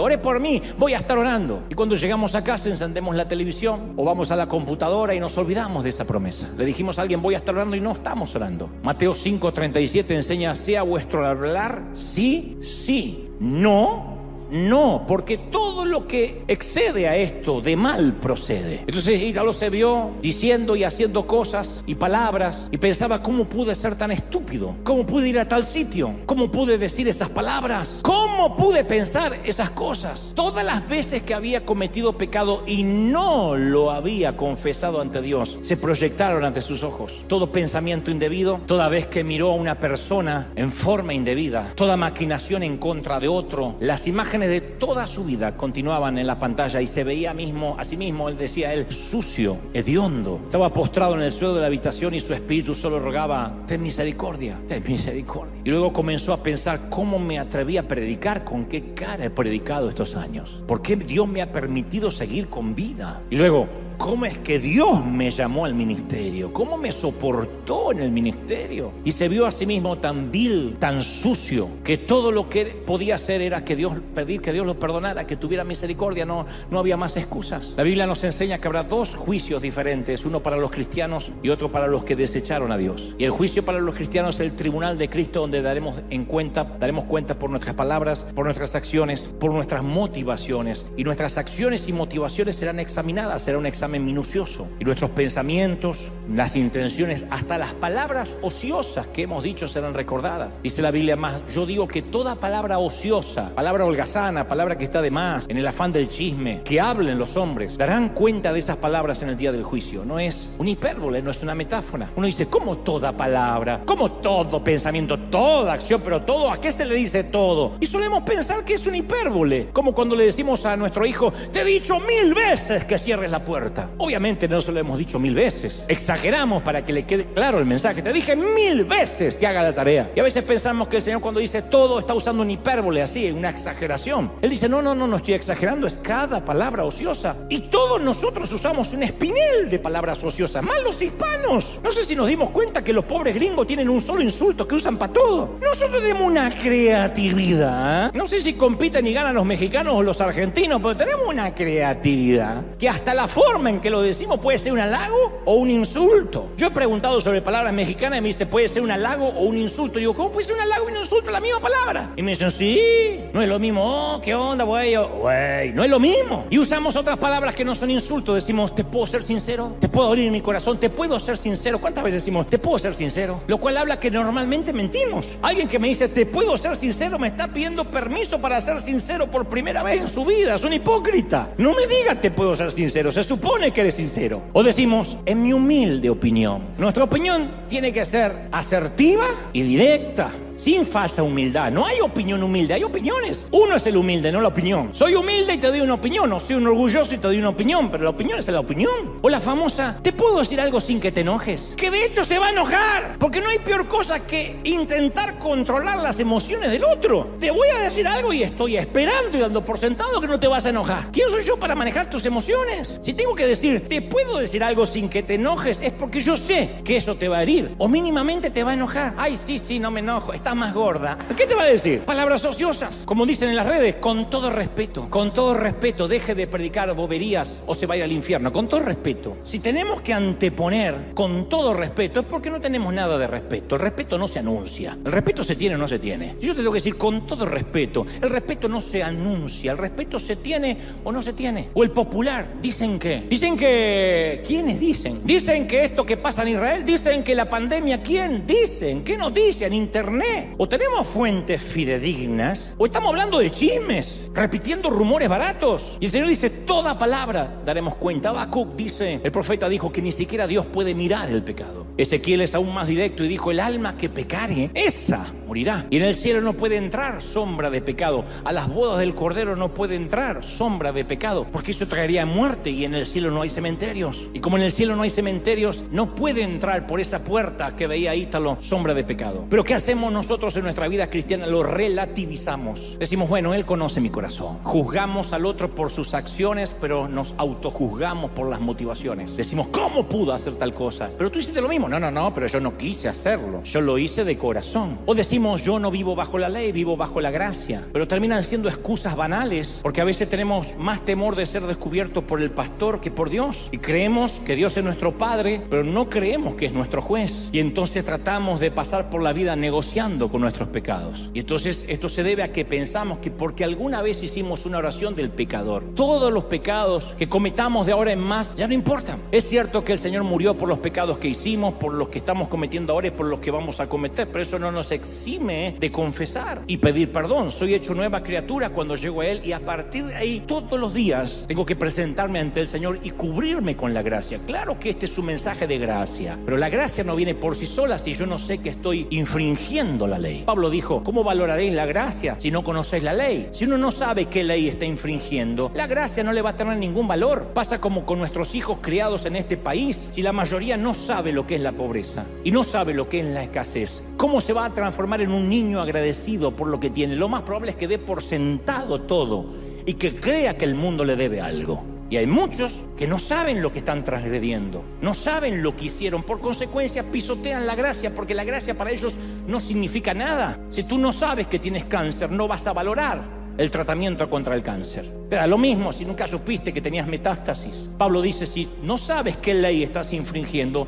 Ore por mí, voy a estar orando. Y cuando llegamos a casa encendemos la televisión o vamos a la computadora y nos olvidamos de esa promesa. Le dijimos a alguien, voy a estar orando, y no estamos orando. Mateo 5:37 enseña, sea vuestro hablar sí, sí, no, no, porque todo lo que excede a esto de mal procede. Entonces Ítalo se vio diciendo y haciendo cosas y palabras y pensaba, ¿cómo pude ser tan estúpido? ¿Cómo pude ir a tal sitio? ¿Cómo pude decir esas palabras? ¿Cómo pude pensar esas cosas? Todas las veces que había cometido pecado y no lo había confesado ante Dios, se proyectaron ante sus ojos. Todo pensamiento indebido, toda vez que miró a una persona en forma indebida, toda maquinación en contra de otro, las imágenes de toda su vida continuaban en la pantalla y se veía a sí mismo, él decía, él sucio, hediondo. Estaba postrado en el suelo de la habitación y su espíritu solo rogaba, ten misericordia, ten misericordia. Y luego comenzó a pensar, ¿cómo me atreví a predicar? ¿Con qué cara he predicado estos años? ¿Por qué Dios me ha permitido seguir con vida? Y luego, ¿cómo es que Dios me llamó al ministerio? ¿Cómo me soportó en el ministerio? Y se vio a sí mismo tan vil, tan sucio, que todo lo que podía hacer era pedir que Dios lo perdonara, que tuviera misericordia. No había más excusas. La Biblia nos enseña que habrá dos juicios diferentes, uno para los cristianos y otro para los que desecharon a Dios. Y el juicio para los cristianos es el tribunal de Cristo, donde daremos cuenta por nuestras palabras, por nuestras acciones, por nuestras motivaciones. Y nuestras acciones y motivaciones serán examinadas, será un examen minucioso, y nuestros pensamientos, las intenciones, hasta las palabras ociosas que hemos dicho serán recordadas. Dice la Biblia más, yo digo que toda palabra ociosa, palabra holgazana, palabra que está de más, en el afán del chisme, que hablen los hombres, darán cuenta de esas palabras en el día del juicio. No es una hipérbole, no es una metáfora. Uno dice, ¿cómo toda palabra? ¿Cómo todo pensamiento? Toda acción, pero todo, ¿a qué se le dice todo? Y solemos pensar que es una hipérbole, como cuando le decimos a nuestro hijo, te he dicho 1000 veces que cierres la puerta. Obviamente no se lo hemos dicho 1000 veces. Exageramos para que le quede claro el mensaje. Te dije 1000 veces que haga la tarea. Y a veces pensamos que el Señor, cuando dice todo, está usando una hipérbole, así, una exageración. Él dice, no estoy exagerando, es cada palabra ociosa. Y todos nosotros usamos un espinel de palabras ociosas, más los hispanos. No sé si nos dimos cuenta que los pobres gringos tienen un solo insulto que usan para todo. Nosotros tenemos una creatividad. No sé si compiten y ganan los mexicanos o los argentinos, pero tenemos una creatividad que hasta la forma en que lo decimos puede ser un halago o un insulto. Yo he preguntado sobre palabras mexicanas y me dice, puede ser un halago o un insulto. Digo, ¿cómo puede ser un halago y un insulto? La misma palabra. Y me dicen, sí, no es lo mismo. Oh, ¿qué onda, güey? No es lo mismo. Y usamos otras palabras que no son insultos. Decimos, ¿te puedo ser sincero? ¿Te puedo abrir mi corazón? ¿Te puedo ser sincero? ¿Cuántas veces decimos, ¿te puedo ser sincero? Lo cual habla que normalmente mentimos. Alguien que me dice, ¿te puedo ser sincero? Me está pidiendo permiso para ser sincero por primera vez en su vida. Es un hipócrita. No me diga, ¿te puedo ser sincero? Se supone que eres sincero. O decimos, en mi humilde opinión. Nuestra opinión tiene que ser asertiva y directa, sin falsa humildad. No hay opinión humilde, hay opiniones. Uno es el humilde, no la opinión. Soy humilde y te doy una opinión, o soy un orgulloso y te doy una opinión, pero la opinión es la opinión. O la famosa, ¿te puedo decir algo sin que te enojes? Que de hecho se va a enojar, porque no hay peor cosa que intentar controlar las emociones del otro. Te voy a decir algo y estoy esperando y dando por sentado que no te vas a enojar. ¿Quién soy yo para manejar tus emociones? Si tengo que decir, ¿te puedo decir algo sin que te enojes? Es porque yo sé que eso te va a herir, o mínimamente te va a enojar. Ay, sí, no me enojo, estás más gorda. ¿Qué te va a decir? Palabras ociosas, como dicen en las redes, con todo respeto, deje de predicar boberías o se vaya al infierno. Con todo respeto. Si tenemos que anteponer con todo respeto, es porque no tenemos nada de respeto. El respeto no se anuncia. El respeto se tiene o no se tiene. Yo te tengo que decir con todo respeto. El respeto no se anuncia. El respeto se tiene o no se tiene. O el popular. Dicen que... ¿Quiénes dicen? Dicen que esto que pasa en Israel. Dicen que la pandemia. ¿Quién? Dicen. ¿Qué noticia? En internet. O tenemos fuentes fidedignas, o estamos hablando de chismes, repitiendo rumores baratos. Y el Señor dice, toda palabra daremos cuenta. Habacuc dice, el profeta dijo que ni siquiera Dios puede mirar el pecado. Ezequiel es aún más directo y dijo, el alma que pecare, esa morirá. Y en el cielo no puede entrar sombra de pecado. A las bodas del Cordero no puede entrar sombra de pecado, porque eso traería muerte, y en el cielo no hay cementerios. Y como en el cielo no hay cementerios, no puede entrar por esa puerta que veía Ítalo sombra de pecado. Pero ¿qué hacemos nosotros? nosotros en nuestra vida cristiana lo relativizamos. Decimos, bueno, Él conoce mi corazón. Juzgamos al otro por sus acciones, pero nos autojuzgamos por las motivaciones. Decimos, ¿cómo pudo hacer tal cosa? Pero tú hiciste lo mismo. No, pero yo no quise hacerlo. Yo lo hice de corazón. O decimos, yo no vivo bajo la ley, vivo bajo la gracia. Pero terminan siendo excusas banales, porque a veces tenemos más temor de ser descubiertos por el pastor que por Dios. Y creemos que Dios es nuestro Padre, pero no creemos que es nuestro juez. Y entonces tratamos de pasar por la vida negociando con nuestros pecados. Y entonces esto se debe a que pensamos que porque alguna vez hicimos una oración del pecador, todos los pecados que cometamos de ahora en más ya no importan. Es cierto que el Señor murió por los pecados que hicimos, por los que estamos cometiendo ahora y por los que vamos a cometer, pero eso no nos exime de confesar y pedir perdón. Soy hecho nueva criatura cuando llego a Él, y a partir de ahí todos los días tengo que presentarme ante el Señor y cubrirme con la gracia. Claro que este es un mensaje de gracia, pero la gracia no viene por sí sola si yo no sé que estoy infringiendo la ley. Pablo dijo, ¿cómo valoraréis la gracia si no conocéis la ley? Si uno no sabe qué ley está infringiendo, la gracia no le va a tener ningún valor. Pasa como con nuestros hijos criados en este país. Si la mayoría no sabe lo que es la pobreza y no sabe lo que es la escasez, ¿cómo se va a transformar en un niño agradecido por lo que tiene? Lo más probable es que dé por sentado todo y que crea que el mundo le debe algo. Y hay muchos que no saben lo que están transgrediendo, no saben lo que hicieron, por consecuencia pisotean la gracia, porque la gracia para ellos no significa nada. Si tú no sabes que tienes cáncer, no vas a valorar el tratamiento contra el cáncer. Pero lo mismo si nunca supiste que tenías metástasis. Pablo dice, si no sabes qué ley estás infringiendo,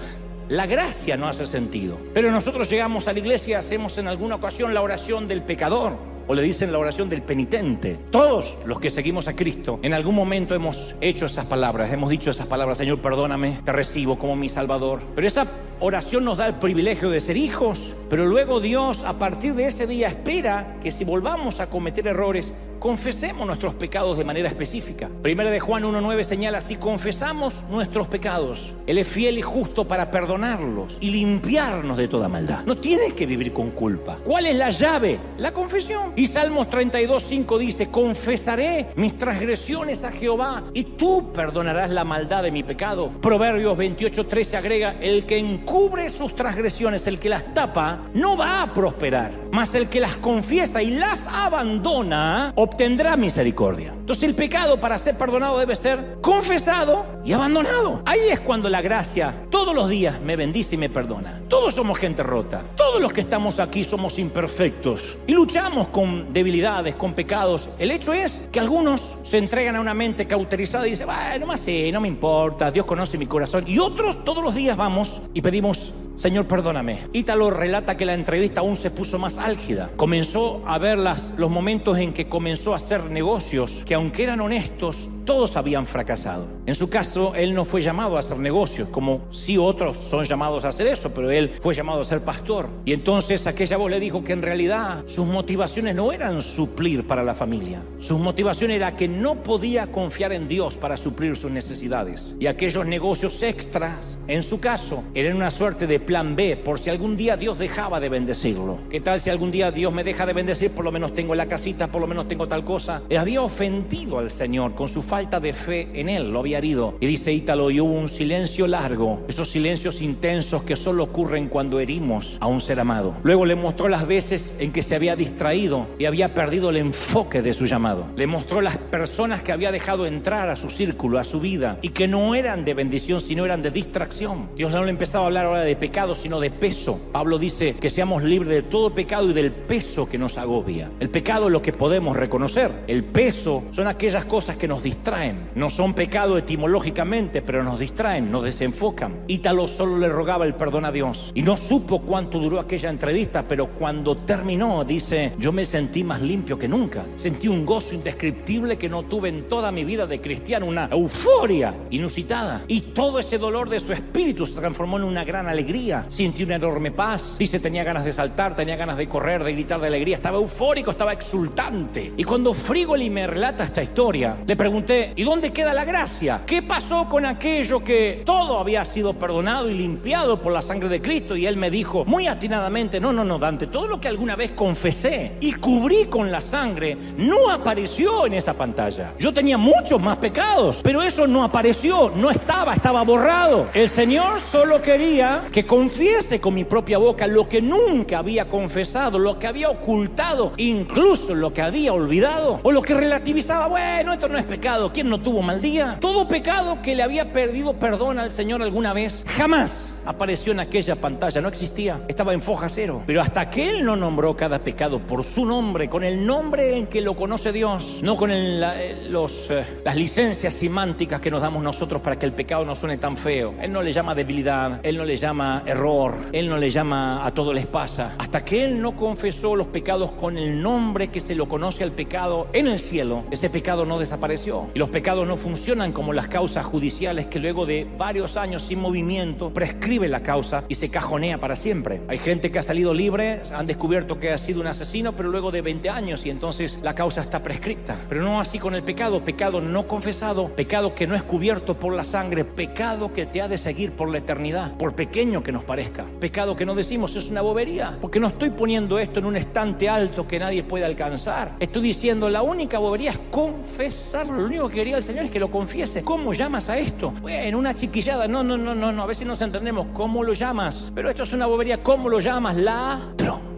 la gracia no hace sentido. Pero nosotros llegamos a la iglesia y hacemos en alguna ocasión la oración del pecador, o le dicen la oración del penitente. Todos los que seguimos a Cristo en algún momento hemos hecho esas palabras, hemos dicho esas palabras, Señor, perdóname, te recibo como mi Salvador. Pero esa oración nos da el privilegio de ser hijos, pero luego Dios a partir de ese día espera que si volvamos a cometer errores, confesemos nuestros pecados de manera específica. Primera de Juan 1:9 señala, si confesamos nuestros pecados, Él es fiel y justo para perdonarlos y limpiarnos de toda maldad. No tienes que vivir con culpa. ¿Cuál es la llave? La confesión. Y Salmos 32:5 dice, confesaré mis transgresiones a Jehová y tú perdonarás la maldad de mi pecado. Proverbios 28:13 agrega, el que encubre sus transgresiones, el que las tapa, no va a prosperar, mas el que las confiesa y las abandona, obtendrá misericordia. Entonces el pecado para ser perdonado debe ser confesado y abandonado. Ahí es cuando la gracia todos los días me bendice y me perdona. Todos somos gente rota. Todos los que estamos aquí somos imperfectos y luchamos con debilidades, con pecados. El hecho es que algunos se entregan a una mente cauterizada y dicen, bueno, más sí, no me importa, Dios conoce mi corazón. Y otros todos los días vamos y pedimos, Señor, perdóname. Ítalo relata que la entrevista aún se puso más álgida. Comenzó a ver los momentos en que comenzó a hacer negocios que, aunque eran honestos, todos habían fracasado. En su caso, él no fue llamado a hacer negocios, como sí otros son llamados a hacer eso, pero él fue llamado a ser pastor. Y entonces aquella voz le dijo que en realidad sus motivaciones no eran suplir para la familia. Sus motivaciones era que no podía confiar en Dios para suplir sus necesidades. Y aquellos negocios extras, en su caso, eran una suerte de plan B, por si algún día Dios dejaba de bendecirlo. ¿Qué tal si algún día Dios me deja de bendecir? Por lo menos tengo la casita, por lo menos tengo tal cosa. Había ofendido al Señor con su falta de fe en Él, lo había herido. Y dice Ítalo, y hubo un silencio largo, esos silencios intensos que solo ocurren cuando herimos a un ser amado. Luego le mostró las veces en que se había distraído y había perdido el enfoque de su llamado. Le mostró las personas que había dejado entrar a su círculo, a su vida, y que no eran de bendición, sino eran de distracción. Dios no le empezaba a hablar ahora de pecado, sino de peso. Pablo dice que seamos libres de todo pecado y del peso que nos agobia. El pecado es lo que podemos reconocer. El peso son aquellas cosas que nos distraen. No son pecado etimológicamente, pero nos distraen, nos desenfocan. Ítalo solo le rogaba el perdón a Dios. Y no supo cuánto duró aquella entrevista, pero cuando terminó, dice, yo me sentí más limpio que nunca. Sentí un gozo indescriptible que no tuve en toda mi vida de cristiano, una euforia inusitada. Y todo ese dolor de su espíritu se transformó en una gran alegría. Sintió una enorme paz. Dice, tenía ganas de saltar, tenía ganas de correr, de gritar de alegría. Estaba eufórico, estaba exultante. Y cuando Frígoli me relata esta historia, le pregunté, dice, ¿y dónde queda la gracia? ¿Qué pasó con aquello que todo había sido perdonado y limpiado por la sangre de Cristo? Y él me dijo muy atinadamente, no, Dante, todo lo que alguna vez confesé y cubrí con la sangre no apareció en esa pantalla. Yo tenía muchos más pecados, pero eso no apareció, no estaba borrado. El Señor solo quería que confiese con mi propia boca lo que nunca había confesado, lo que había ocultado, incluso lo que había olvidado, o lo que relativizaba. Bueno, esto no es pecado, ¿quién no tuvo mal día? Todo pecado que le había perdido perdón al Señor alguna vez, jamás apareció en aquella pantalla, no existía, estaba en foja cero. Pero hasta que Él no nombró cada pecado por su nombre, con el nombre en que lo conoce Dios, no con las licencias semánticas que nos damos nosotros para que el pecado no suene tan feo. Él no le llama debilidad, Él no le llama error, Él no le llama a todo les pasa. Hasta que Él no confesó los pecados con el nombre que se lo conoce al pecado en el cielo, ese pecado no desapareció. Y los pecados no funcionan como las causas judiciales que luego de varios años sin movimiento prescriben la causa y se cajonea para siempre. Hay gente que ha salido libre, han descubierto que ha sido un asesino, pero luego de 20 años y entonces la causa está prescripta. Pero no así con el pecado, pecado no confesado, pecado que no es cubierto por la sangre, pecado que te ha de seguir por la eternidad, por pequeño que nos parezca, pecado que no decimos es una bobería, porque no estoy poniendo esto en un estante alto que nadie puede alcanzar. Estoy diciendo la única bobería es confesarlo. Lo único que quería el Señor es que lo confiese. ¿Cómo llamas a esto? Bueno, una chiquillada, no, a veces nos entendemos. ¿Cómo lo llamas? Pero esto es una bobería. ¿Cómo lo llamas? Ladrón.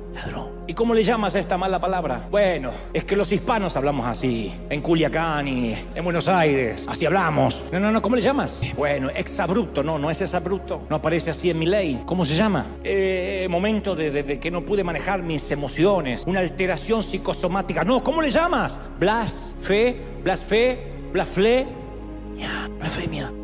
¿Y cómo le llamas a esta mala palabra? Bueno, es que los hispanos hablamos así. En Culiacán y en Buenos Aires. Así hablamos. No, ¿cómo le llamas? Bueno, exabrupto. No es exabrupto. No aparece así en mi ley. ¿Cómo se llama? Momento de que no pude manejar mis emociones. Una alteración psicosomática. No, ¿cómo le llamas? Blasfemia.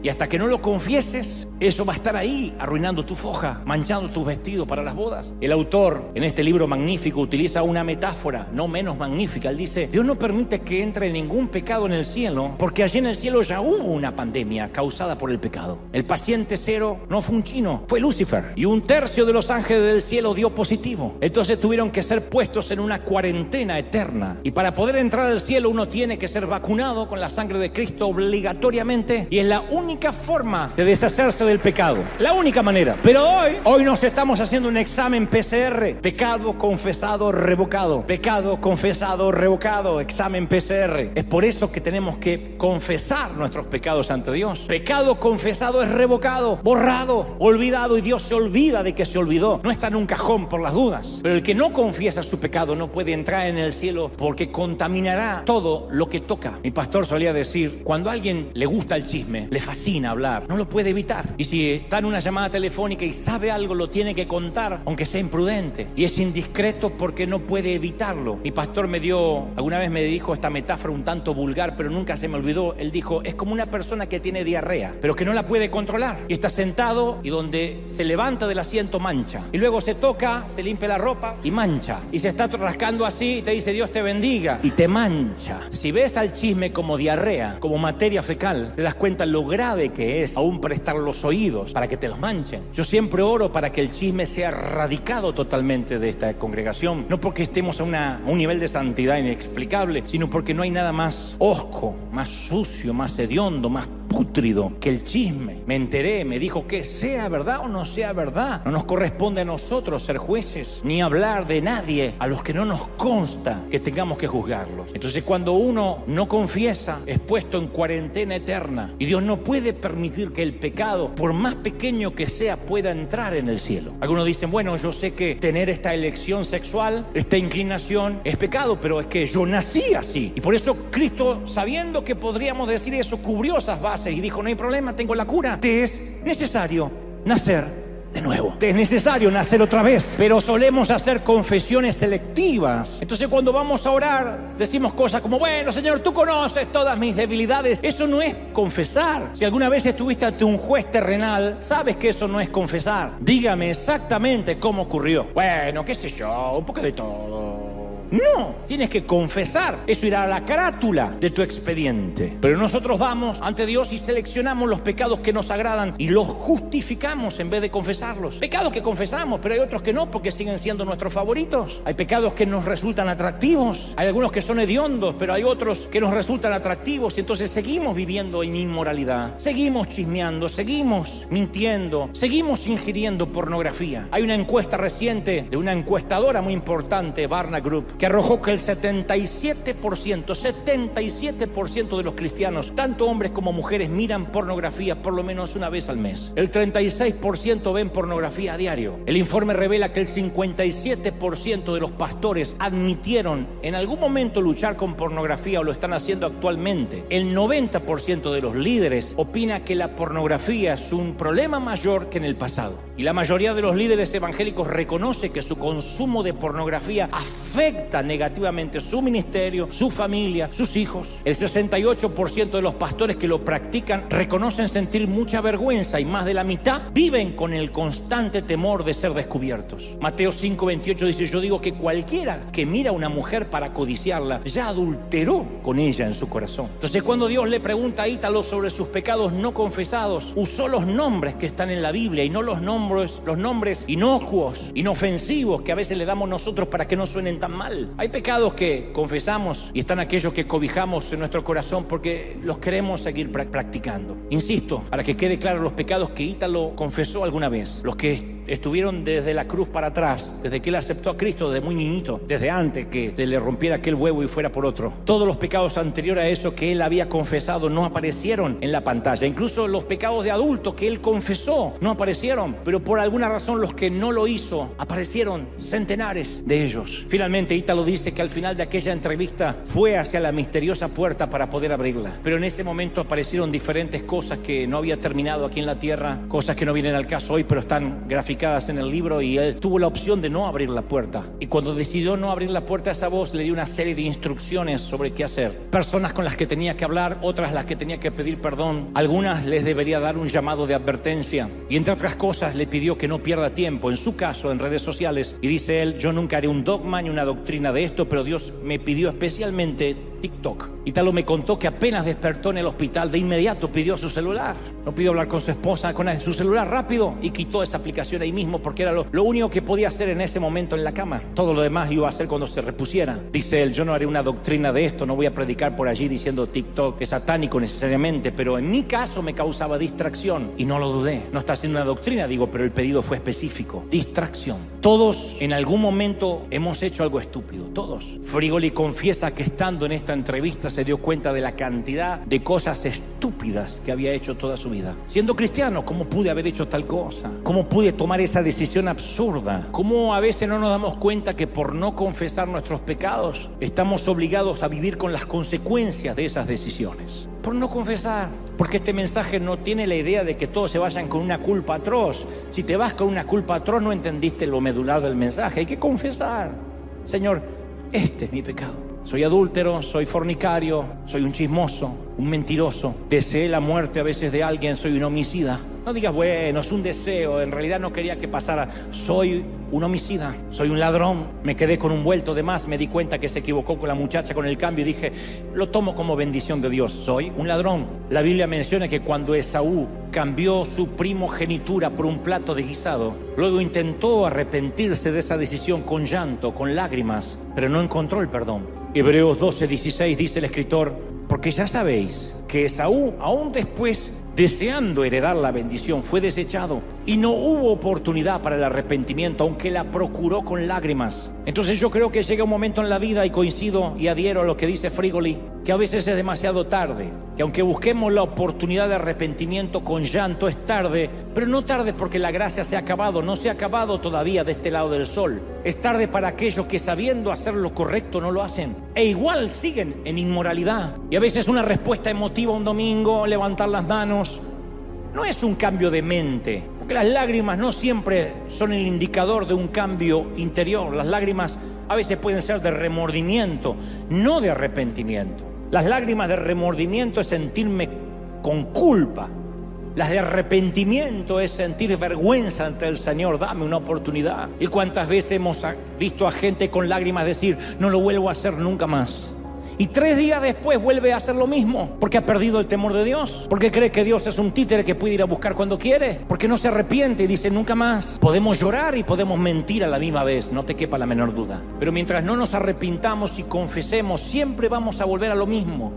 Y hasta que no lo confieses, eso va a estar ahí, arruinando tu foja, manchando tus vestidos para las bodas. El autor, en este libro magnífico, utiliza una metáfora no menos magnífica. Él dice, Dios no permite que entre ningún pecado en el cielo, porque allí en el cielo ya hubo una pandemia causada por el pecado. El paciente cero no fue un chino, fue Lucifer. Y 1/3 de los ángeles del cielo dio positivo. Entonces tuvieron que ser puestos en una cuarentena eterna. Y para poder entrar al cielo uno tiene que ser vacunado con la sangre de Cristo obligatoriamente. Y es la única forma de deshacerse del pecado. La única manera. Pero hoy nos estamos haciendo un examen PCR. Pecado confesado, revocado. Pecado confesado, revocado. Examen PCR. Es por eso que tenemos que confesar nuestros pecados ante Dios. Pecado confesado es revocado, borrado, olvidado, y Dios se olvida de que se olvidó. No está en un cajón por las dudas. Pero el que no confiesa su pecado no puede entrar en el cielo porque contaminará todo lo que toca. Mi pastor solía decir, cuando a alguien le gusta el chisme, le fascina hablar, no lo puede evitar. Y si está en una llamada telefónica y sabe algo, lo tiene que contar, aunque sea imprudente. Y es indiscreto porque no puede evitarlo. Mi pastor alguna vez me dijo esta metáfora un tanto vulgar, pero nunca se me olvidó. Él dijo, es como una persona que tiene diarrea, pero que no la puede controlar. Y está sentado y donde se levanta del asiento mancha. Y luego se toca, se limpia la ropa y mancha. Y se está rascando así y te dice, Dios te bendiga. Y te mancha. Si ves al chisme como diarrea, como materia fecal, te das cuenta lo grave que es aún prestar los oídos para que te los manchen. Yo siempre oro para que el chisme sea erradicado totalmente de esta congregación, no porque estemos a un nivel de santidad inexplicable, sino porque no hay nada más hosco, más sucio, más hediondo, más pútrido que el chisme. Me enteré, me dijo que sea verdad o no sea verdad. No nos corresponde a nosotros ser jueces, ni hablar de nadie a los que no nos consta que tengamos que juzgarlos. Entonces cuando uno no confiesa, es puesto en cuarentena eterna, y Dios no puede permitir que el pecado, por más pequeño que sea, pueda entrar en el cielo. Algunos dicen, bueno, yo sé que tener esta elección sexual, esta inclinación, es pecado, pero es que yo nací así. Y por eso Cristo, sabiendo que podríamos decir eso, cubrió esas bases y dijo, no hay problema, tengo la cura. Te es necesario nacer de nuevo. Te es necesario nacer otra vez. Pero solemos hacer confesiones selectivas. Entonces cuando vamos a orar, decimos cosas como, bueno, Señor, tú conoces todas mis debilidades. Eso no es confesar. Si alguna vez estuviste ante un juez terrenal, sabes que eso no es confesar. Dígame exactamente cómo ocurrió. Bueno, qué sé yo, un poco de todo. No, tienes que confesar. Eso irá a la carátula de tu expediente. Pero nosotros vamos ante Dios y seleccionamos los pecados que nos agradan y los justificamos en vez de confesarlos. Pecados que confesamos, pero hay otros que no, porque siguen siendo nuestros favoritos. Hay pecados que nos resultan atractivos. Hay algunos que son hediondos, pero hay otros que nos resultan atractivos. Y entonces seguimos viviendo en inmoralidad. Seguimos chismeando, seguimos mintiendo, seguimos ingiriendo pornografía. Hay una encuesta reciente de una encuestadora muy importante, Barna Group, que arrojó que el 77% de los cristianos, tanto hombres como mujeres, miran pornografía por lo menos una vez al mes. El 36% ven pornografía a diario. El informe revela que el 57% de los pastores admitieron en algún momento luchar con pornografía o lo están haciendo actualmente. El 90% de los líderes opina que la pornografía es un problema mayor que en el pasado. Y la mayoría de los líderes evangélicos reconoce que su consumo de pornografía afecta negativamente su ministerio, su familia, sus hijos. El 68% de los pastores que lo practican reconocen sentir mucha vergüenza y más de la mitad viven con el constante temor de ser descubiertos. Mateo 5:28 dice: yo digo que cualquiera que mira a una mujer para codiciarla ya adulteró con ella en su corazón. Entonces, cuando Dios le pregunta a Ítalo sobre sus pecados no confesados, usó los nombres que están en la Biblia y no los nombres inocuos, inofensivos que a veces le damos nosotros para que no suenen tan mal. Hay pecados que confesamos y están aquellos que cobijamos en nuestro corazón porque los queremos seguir practicando. Insisto, para que quede claro, los pecados que Ítalo confesó alguna vez, los que estuvieron desde la cruz para atrás, desde que él aceptó a Cristo, desde muy niñito, desde antes que se le rompiera aquel huevo y fuera por otro. Todos los pecados anteriores a eso que él había confesado no aparecieron en la pantalla. Incluso los pecados de adulto que él confesó no aparecieron, pero por alguna razón los que no lo hizo aparecieron centenares de ellos. Finalmente Ítalo dice que al final de aquella entrevista fue hacia la misteriosa puerta para poder abrirla, pero en ese momento aparecieron diferentes cosas que no había terminado aquí en la tierra, cosas que no vienen al caso hoy, pero están graficadas en el libro, y él tuvo la opción de no abrir la puerta. Y cuando decidió no abrir la puerta, esa voz le dio una serie de instrucciones sobre qué hacer. Personas con las que tenía que hablar, otras las que tenía que pedir perdón, algunas les debería dar un llamado de advertencia, y entre otras cosas le pidió que no pierda tiempo, en su caso, en redes sociales. Y dice él: yo nunca haré un dogma ni una doctrina de esto, pero Dios me pidió especialmente TikTok. Ítalo me contó que apenas despertó en el hospital, de inmediato pidió su celular. No pidió hablar con su esposa, con su celular rápido, y quitó esa aplicación ahí mismo porque era lo único que podía hacer en ese momento en la cama. Todo lo demás iba a hacer cuando se repusiera. Dice él: yo no haré una doctrina de esto, no voy a predicar por allí diciendo TikTok es satánico necesariamente, pero en mi caso me causaba distracción y no lo dudé. No está haciendo una doctrina, digo, pero el pedido fue específico: distracción. Todos en algún momento hemos hecho algo estúpido, todos. Frigoli confiesa que estando en esta entrevista se dio cuenta de la cantidad de cosas estúpidas que había hecho toda su vida. Siendo cristiano, ¿cómo pude haber hecho tal cosa? ¿Cómo pude tomar esa decisión absurda? ¿Cómo a veces no nos damos cuenta que por no confesar nuestros pecados estamos obligados a vivir con las consecuencias de esas decisiones? Por no confesar. Porque este mensaje no tiene la idea de que todos se vayan con una culpa atroz. Si te vas con una culpa atroz, no entendiste lo medular del mensaje. Hay que confesar: Señor, este es mi pecado. Soy adúltero, soy fornicario, soy un chismoso, un mentiroso. Deseé la muerte a veces de alguien, soy un homicida. No digas, bueno, es un deseo, en realidad no quería que pasara. Soy un homicida, soy un ladrón. Me quedé con un vuelto de más, me di cuenta que se equivocó con la muchacha con el cambio y dije, lo tomo como bendición de Dios. Soy un ladrón. La Biblia menciona que cuando Esaú cambió su primogenitura por un plato de guisado, luego intentó arrepentirse de esa decisión con llanto, con lágrimas, pero no encontró el perdón. Hebreos 12:16 dice el escritor: porque ya sabéis que Esaú, aún después deseando heredar la bendición, fue desechado y no hubo oportunidad para el arrepentimiento, aunque la procuró con lágrimas. Entonces yo creo que llega un momento en la vida, y coincido y adhiero a lo que dice Frigoli, que a veces es demasiado tarde, que aunque busquemos la oportunidad de arrepentimiento con llanto, es tarde, pero no tarde porque la gracia se ha acabado, no se ha acabado todavía de este lado del sol. Es tarde para aquellos que sabiendo hacer lo correcto no lo hacen, e igual siguen en inmoralidad. Y a veces una respuesta emotiva un domingo, levantar las manos, no es un cambio de mente, porque las lágrimas no siempre son el indicador de un cambio interior. Las lágrimas a veces pueden ser de remordimiento, no de arrepentimiento. Las lágrimas de remordimiento es sentirme con culpa Las de arrepentimiento es sentir vergüenza ante el Señor. Dame una oportunidad. ¿Y cuántas veces hemos visto a gente con lágrimas decir, no lo vuelvo a hacer nunca más? Y 3 días después vuelve a hacer lo mismo, porque ha perdido el temor de Dios, porque cree que Dios es un títere que puede ir a buscar cuando quiere, porque no se arrepiente y dice nunca más. Podemos llorar y podemos mentir a la misma vez, no te quepa la menor duda. Pero mientras no nos arrepintamos y confesemos, siempre vamos a volver a lo mismo.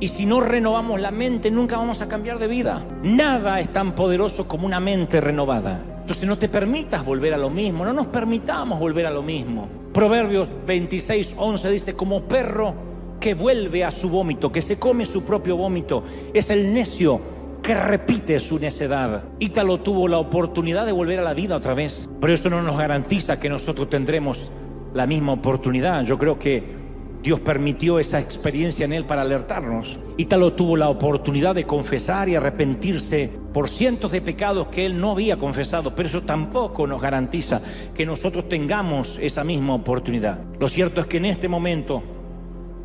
Y si no renovamos la mente, nunca vamos a cambiar de vida. Nada es tan poderoso como una mente renovada. Entonces no te permitas volver a lo mismo, no nos permitamos volver a lo mismo. Proverbios 26:11 dice, como perro que vuelve a su vómito, que se come su propio vómito, es el necio que repite su necedad. Ítalo tuvo la oportunidad de volver a la vida otra vez, pero eso no nos garantiza que nosotros tendremos la misma oportunidad. Yo creo que Dios permitió esa experiencia en él para alertarnos. Ítalo tuvo la oportunidad de confesar y arrepentirse por cientos de pecados que él no había confesado, pero eso tampoco nos garantiza que nosotros tengamos esa misma oportunidad. Lo cierto es que en este momento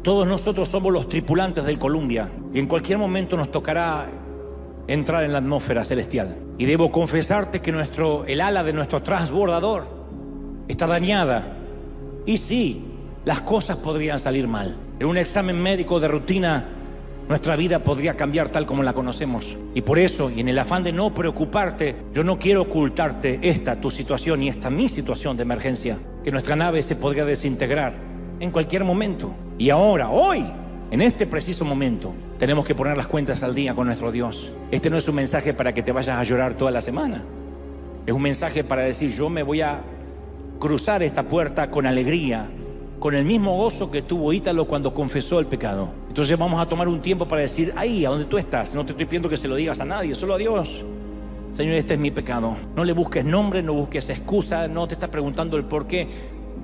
todos nosotros somos los tripulantes del Columbia y en cualquier momento nos tocará entrar en la atmósfera celestial. Y debo confesarte que el ala de nuestro transbordador está dañada. Y sí, las cosas podrían salir mal. En un examen médico de rutina, nuestra vida podría cambiar tal como la conocemos. Y por eso, y en el afán de no preocuparte, yo no quiero ocultarte tu situación y mi situación de emergencia, que nuestra nave se podría desintegrar en cualquier momento. Y ahora, hoy, en este preciso momento, tenemos que poner las cuentas al día con nuestro Dios. Este no es un mensaje para que te vayas a llorar toda la semana. Es un mensaje para decir, yo me voy a cruzar esta puerta con alegría, con el mismo gozo que tuvo Ítalo cuando confesó el pecado. Entonces vamos a tomar un tiempo para decir, ahí, a donde tú estás, no te estoy pidiendo que se lo digas a nadie, solo a Dios. Señor, este es mi pecado. No le busques nombre, no busques excusa, no te está preguntando el por qué.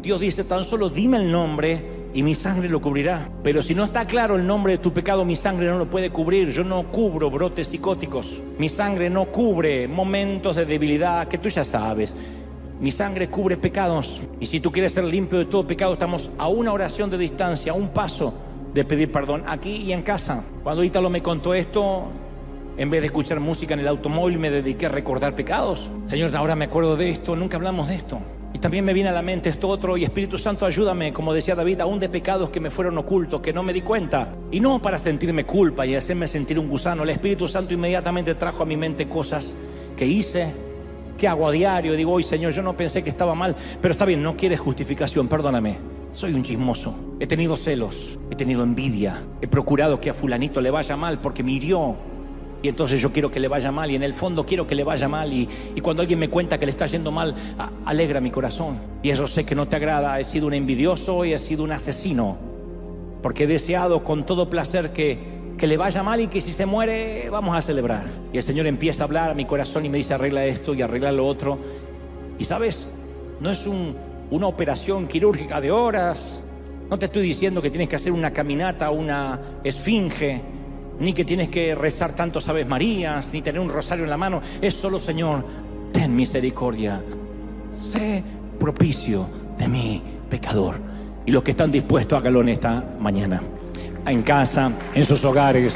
Dios dice, tan solo dime el nombre y mi sangre lo cubrirá. Pero si no está claro el nombre de tu pecado, mi sangre no lo puede cubrir. Yo no cubro brotes psicóticos. Mi sangre no cubre momentos de debilidad que tú ya sabes. Mi sangre cubre pecados. Y si tú quieres ser limpio de todo pecado, estamos a una oración de distancia, a un paso de pedir perdón, aquí y en casa. Cuando Ítalo me contó esto, en vez de escuchar música en el automóvil, me dediqué a recordar pecados. Señor, ahora me acuerdo de esto, nunca hablamos de esto. Y también me viene a la mente esto otro, y Espíritu Santo, ayúdame, como decía David, aún de pecados que me fueron ocultos, que no me di cuenta. Y no para sentirme culpa y hacerme sentir un gusano. El Espíritu Santo inmediatamente trajo a mi mente cosas que hice, que hago a diario. Digo, hoy Señor, yo no pensé que estaba mal, pero está bien, no quieres justificación, perdóname. Soy un chismoso, he tenido celos, he tenido envidia, he procurado que a fulanito le vaya mal porque me hirió. Y entonces yo quiero que le vaya mal, y en el fondo quiero que le vaya mal, y cuando alguien me cuenta que le está yendo mal, alegra mi corazón. Y eso sé que no te agrada. He sido un envidioso y he sido un asesino, porque he deseado con todo placer que le vaya mal y que si se muere vamos a celebrar. Y el Señor empieza a hablar a mi corazón y me dice, arregla esto y arregla lo otro. Y sabes, no es una operación quirúrgica de horas. No te estoy diciendo que tienes que hacer una caminata, una esfinge, ni que tienes que rezar tantos Aves Marías, ni tener un rosario en la mano. Es solo, Señor, ten misericordia, sé propicio de mi pecador. Y los que están dispuestos, háganlo en esta mañana, en casa, en sus hogares.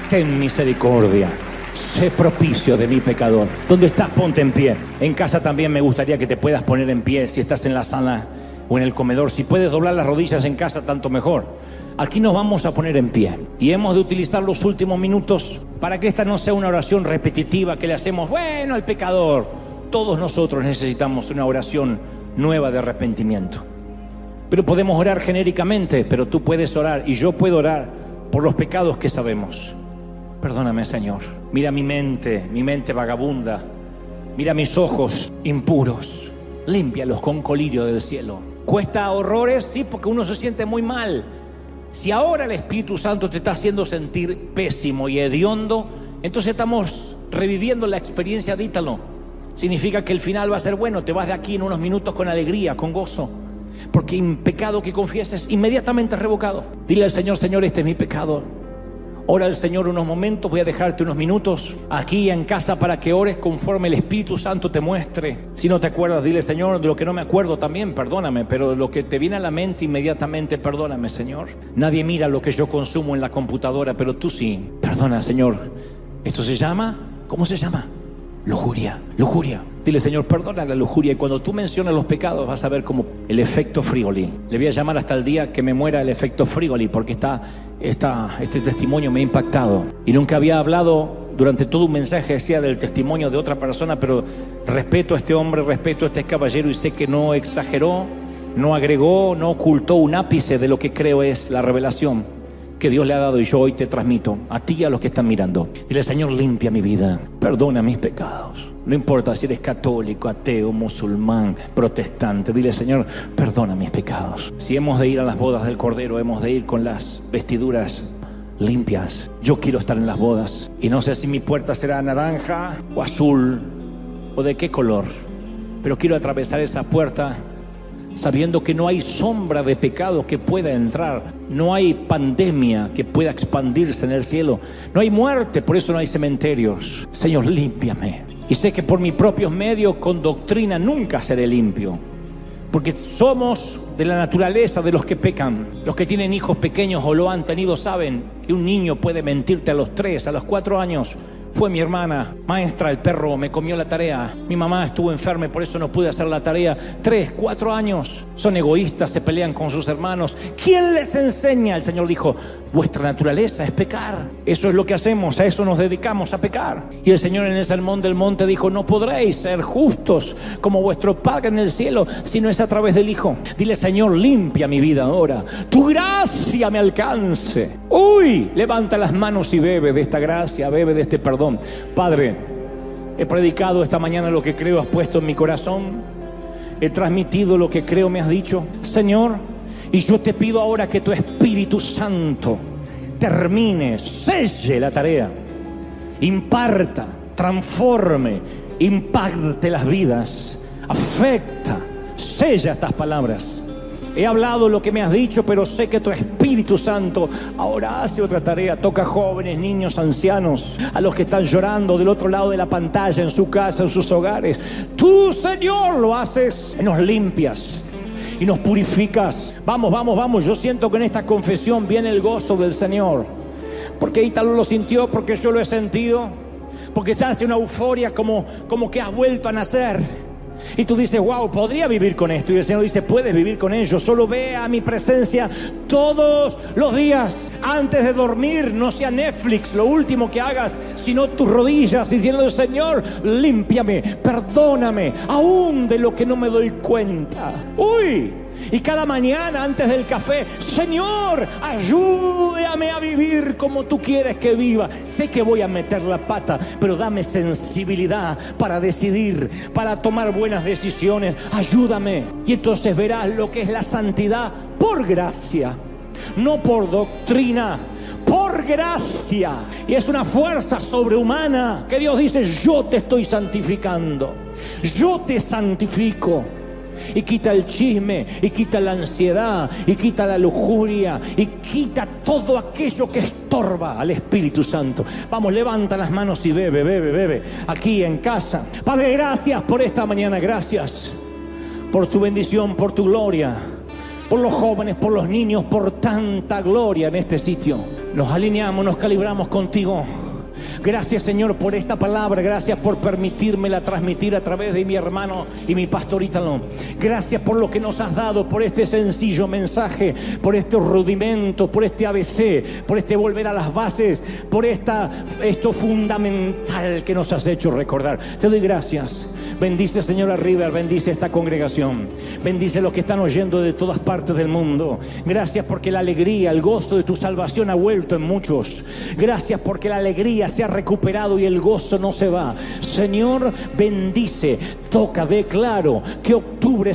Ten misericordia, sé propicio de mi pecador. ¿Dónde estás? Ponte en pie. En casa también me gustaría que te puedas poner en pie. Si estás en la sala o en el comedor, si puedes doblar las rodillas en casa, tanto mejor. Aquí nos vamos a poner en pie y hemos de utilizar los últimos minutos para que esta no sea una oración repetitiva que le hacemos, bueno, al pecador. Todos nosotros necesitamos una oración nueva de arrepentimiento. Pero podemos orar genéricamente, pero tú puedes orar y yo puedo orar por los pecados que sabemos. Perdóname, Señor. Mira mi mente vagabunda. Mira mis ojos impuros. Límpialos con colirio del cielo. ¿Cuesta horrores? Sí, porque uno se siente muy mal. Si ahora el Espíritu Santo te está haciendo sentir pésimo y hediondo, entonces estamos reviviendo la experiencia de Ítalo. Significa que el final va a ser bueno. Te vas de aquí en unos minutos con alegría, con gozo, porque el pecado que confieses inmediatamente es revocado. Dile al Señor, Señor, este es mi pecado. Ora al Señor unos momentos. Voy a dejarte unos minutos aquí en casa para que ores conforme el Espíritu Santo te muestre. Si no te acuerdas, dile, Señor, de lo que no me acuerdo también, perdóname. Pero lo que te viene a la mente inmediatamente, perdóname, Señor. Nadie mira lo que yo consumo en la computadora, pero tú sí. Perdona, Señor. Esto se llama, ¿cómo se llama? Lujuria. Lujuria. Dile, Señor, perdona la lujuria. Y cuando tú mencionas los pecados vas a ver como el efecto Frigoli. Le voy a llamar hasta el día que me muera el efecto Frigoli, porque este testimonio me ha impactado. Y nunca había hablado durante todo un mensaje, decía, del testimonio de otra persona, pero respeto a este hombre, respeto a este caballero y sé que no exageró, no agregó, no ocultó un ápice de lo que creo es la revelación que Dios le ha dado, y yo hoy te transmito a ti y a los que están mirando. Dile, Señor, limpia mi vida, perdona mis pecados. No importa si eres católico, ateo, musulmán, protestante. Dile, Señor, perdona mis pecados. Si hemos de ir a las bodas del Cordero, hemos de ir con las vestiduras limpias. Yo quiero estar en las bodas y no sé si mi puerta será naranja o azul o de qué color, pero quiero atravesar esa puerta sabiendo que no hay sombra de pecado que pueda entrar, no hay pandemia que pueda expandirse en el cielo, no hay muerte, por eso no hay cementerios. Señor, límpiame. Y sé que por mis propios medios, con doctrina, nunca seré limpio, porque somos de la naturaleza de los que pecan. Los que tienen hijos pequeños o lo han tenido saben que un niño puede mentirte a los 3, a los 4 años. Fue mi hermana, maestra, el perro me comió la tarea. Mi mamá estuvo enferma y por eso no pude hacer la tarea. 3, 4 años. Son egoístas, se pelean con sus hermanos. ¿Quién les enseña? El Señor dijo, vuestra naturaleza es pecar. Eso es lo que hacemos, a eso nos dedicamos, a pecar. Y el Señor en el Sermón del Monte dijo, no podréis ser justos como vuestro Padre en el cielo, si no es a través del Hijo. Dile, Señor, limpia mi vida ahora. Tu gracia me alcance. Uy, levanta las manos y bebe de esta gracia, bebe de este perdón. Padre, he predicado esta mañana lo que creo has puesto en mi corazón. He transmitido lo que creo me has dicho, Señor. Y yo te pido ahora que tu Espíritu Santo termine, selle la tarea, imparta, transforme, impacte las vidas, afecta, sella estas palabras. He hablado lo que me has dicho, pero sé que tu Espíritu Santo ahora hace otra tarea. Toca a jóvenes, niños, ancianos, a los que están llorando del otro lado de la pantalla, en su casa, en sus hogares. Tú, Señor, lo haces y nos limpias y nos purificas. Vamos, vamos, vamos. Yo siento que en esta confesión viene el gozo del Señor. Porque Ítalo lo sintió, porque yo lo he sentido. Porque se hace una euforia como que has vuelto a nacer. Y tú dices, wow, podría vivir con esto. Y el Señor dice, puedes vivir con ello. Solo ve a mi presencia todos los días. Antes de dormir, no sea Netflix lo último que hagas, sino tus rodillas diciendo, Señor, límpiame, perdóname, aún de lo que no me doy cuenta. Uy. Y cada mañana antes del café, Señor, ayúdame a vivir como tú quieres que viva. Sé que voy a meter la pata, pero dame sensibilidad para decidir, para tomar buenas decisiones. Ayúdame. Y entonces verás lo que es la santidad por gracia, no por doctrina, por gracia. Y es una fuerza sobrehumana que Dios dice, yo te estoy santificando, yo te santifico. Y quita el chisme, y quita la ansiedad, y quita la lujuria, y quita todo aquello que estorba al Espíritu Santo. Vamos, levanta las manos y bebe, bebe, bebe, aquí en casa. Padre, gracias por esta mañana, gracias por tu bendición, por tu gloria, por los jóvenes, por los niños, por tanta gloria en este sitio. Nos alineamos, nos calibramos contigo. Gracias, Señor, por esta palabra. Gracias por permitírmela transmitir a través de mi hermano y mi pastor Ítalo. Gracias por lo que nos has dado, por este sencillo mensaje, por estos rudimentos, por este ABC, por este volver a las bases, por esto fundamental que nos has hecho recordar. Te doy gracias. Bendice, Señor, a River, bendice esta congregación, bendice a los que están oyendo de todas partes del mundo. Gracias porque la alegría, el gozo de tu salvación ha vuelto en muchos. Gracias porque la alegría se ha recuperado y el gozo no se va. Señor, bendice, toca, declaro que octubre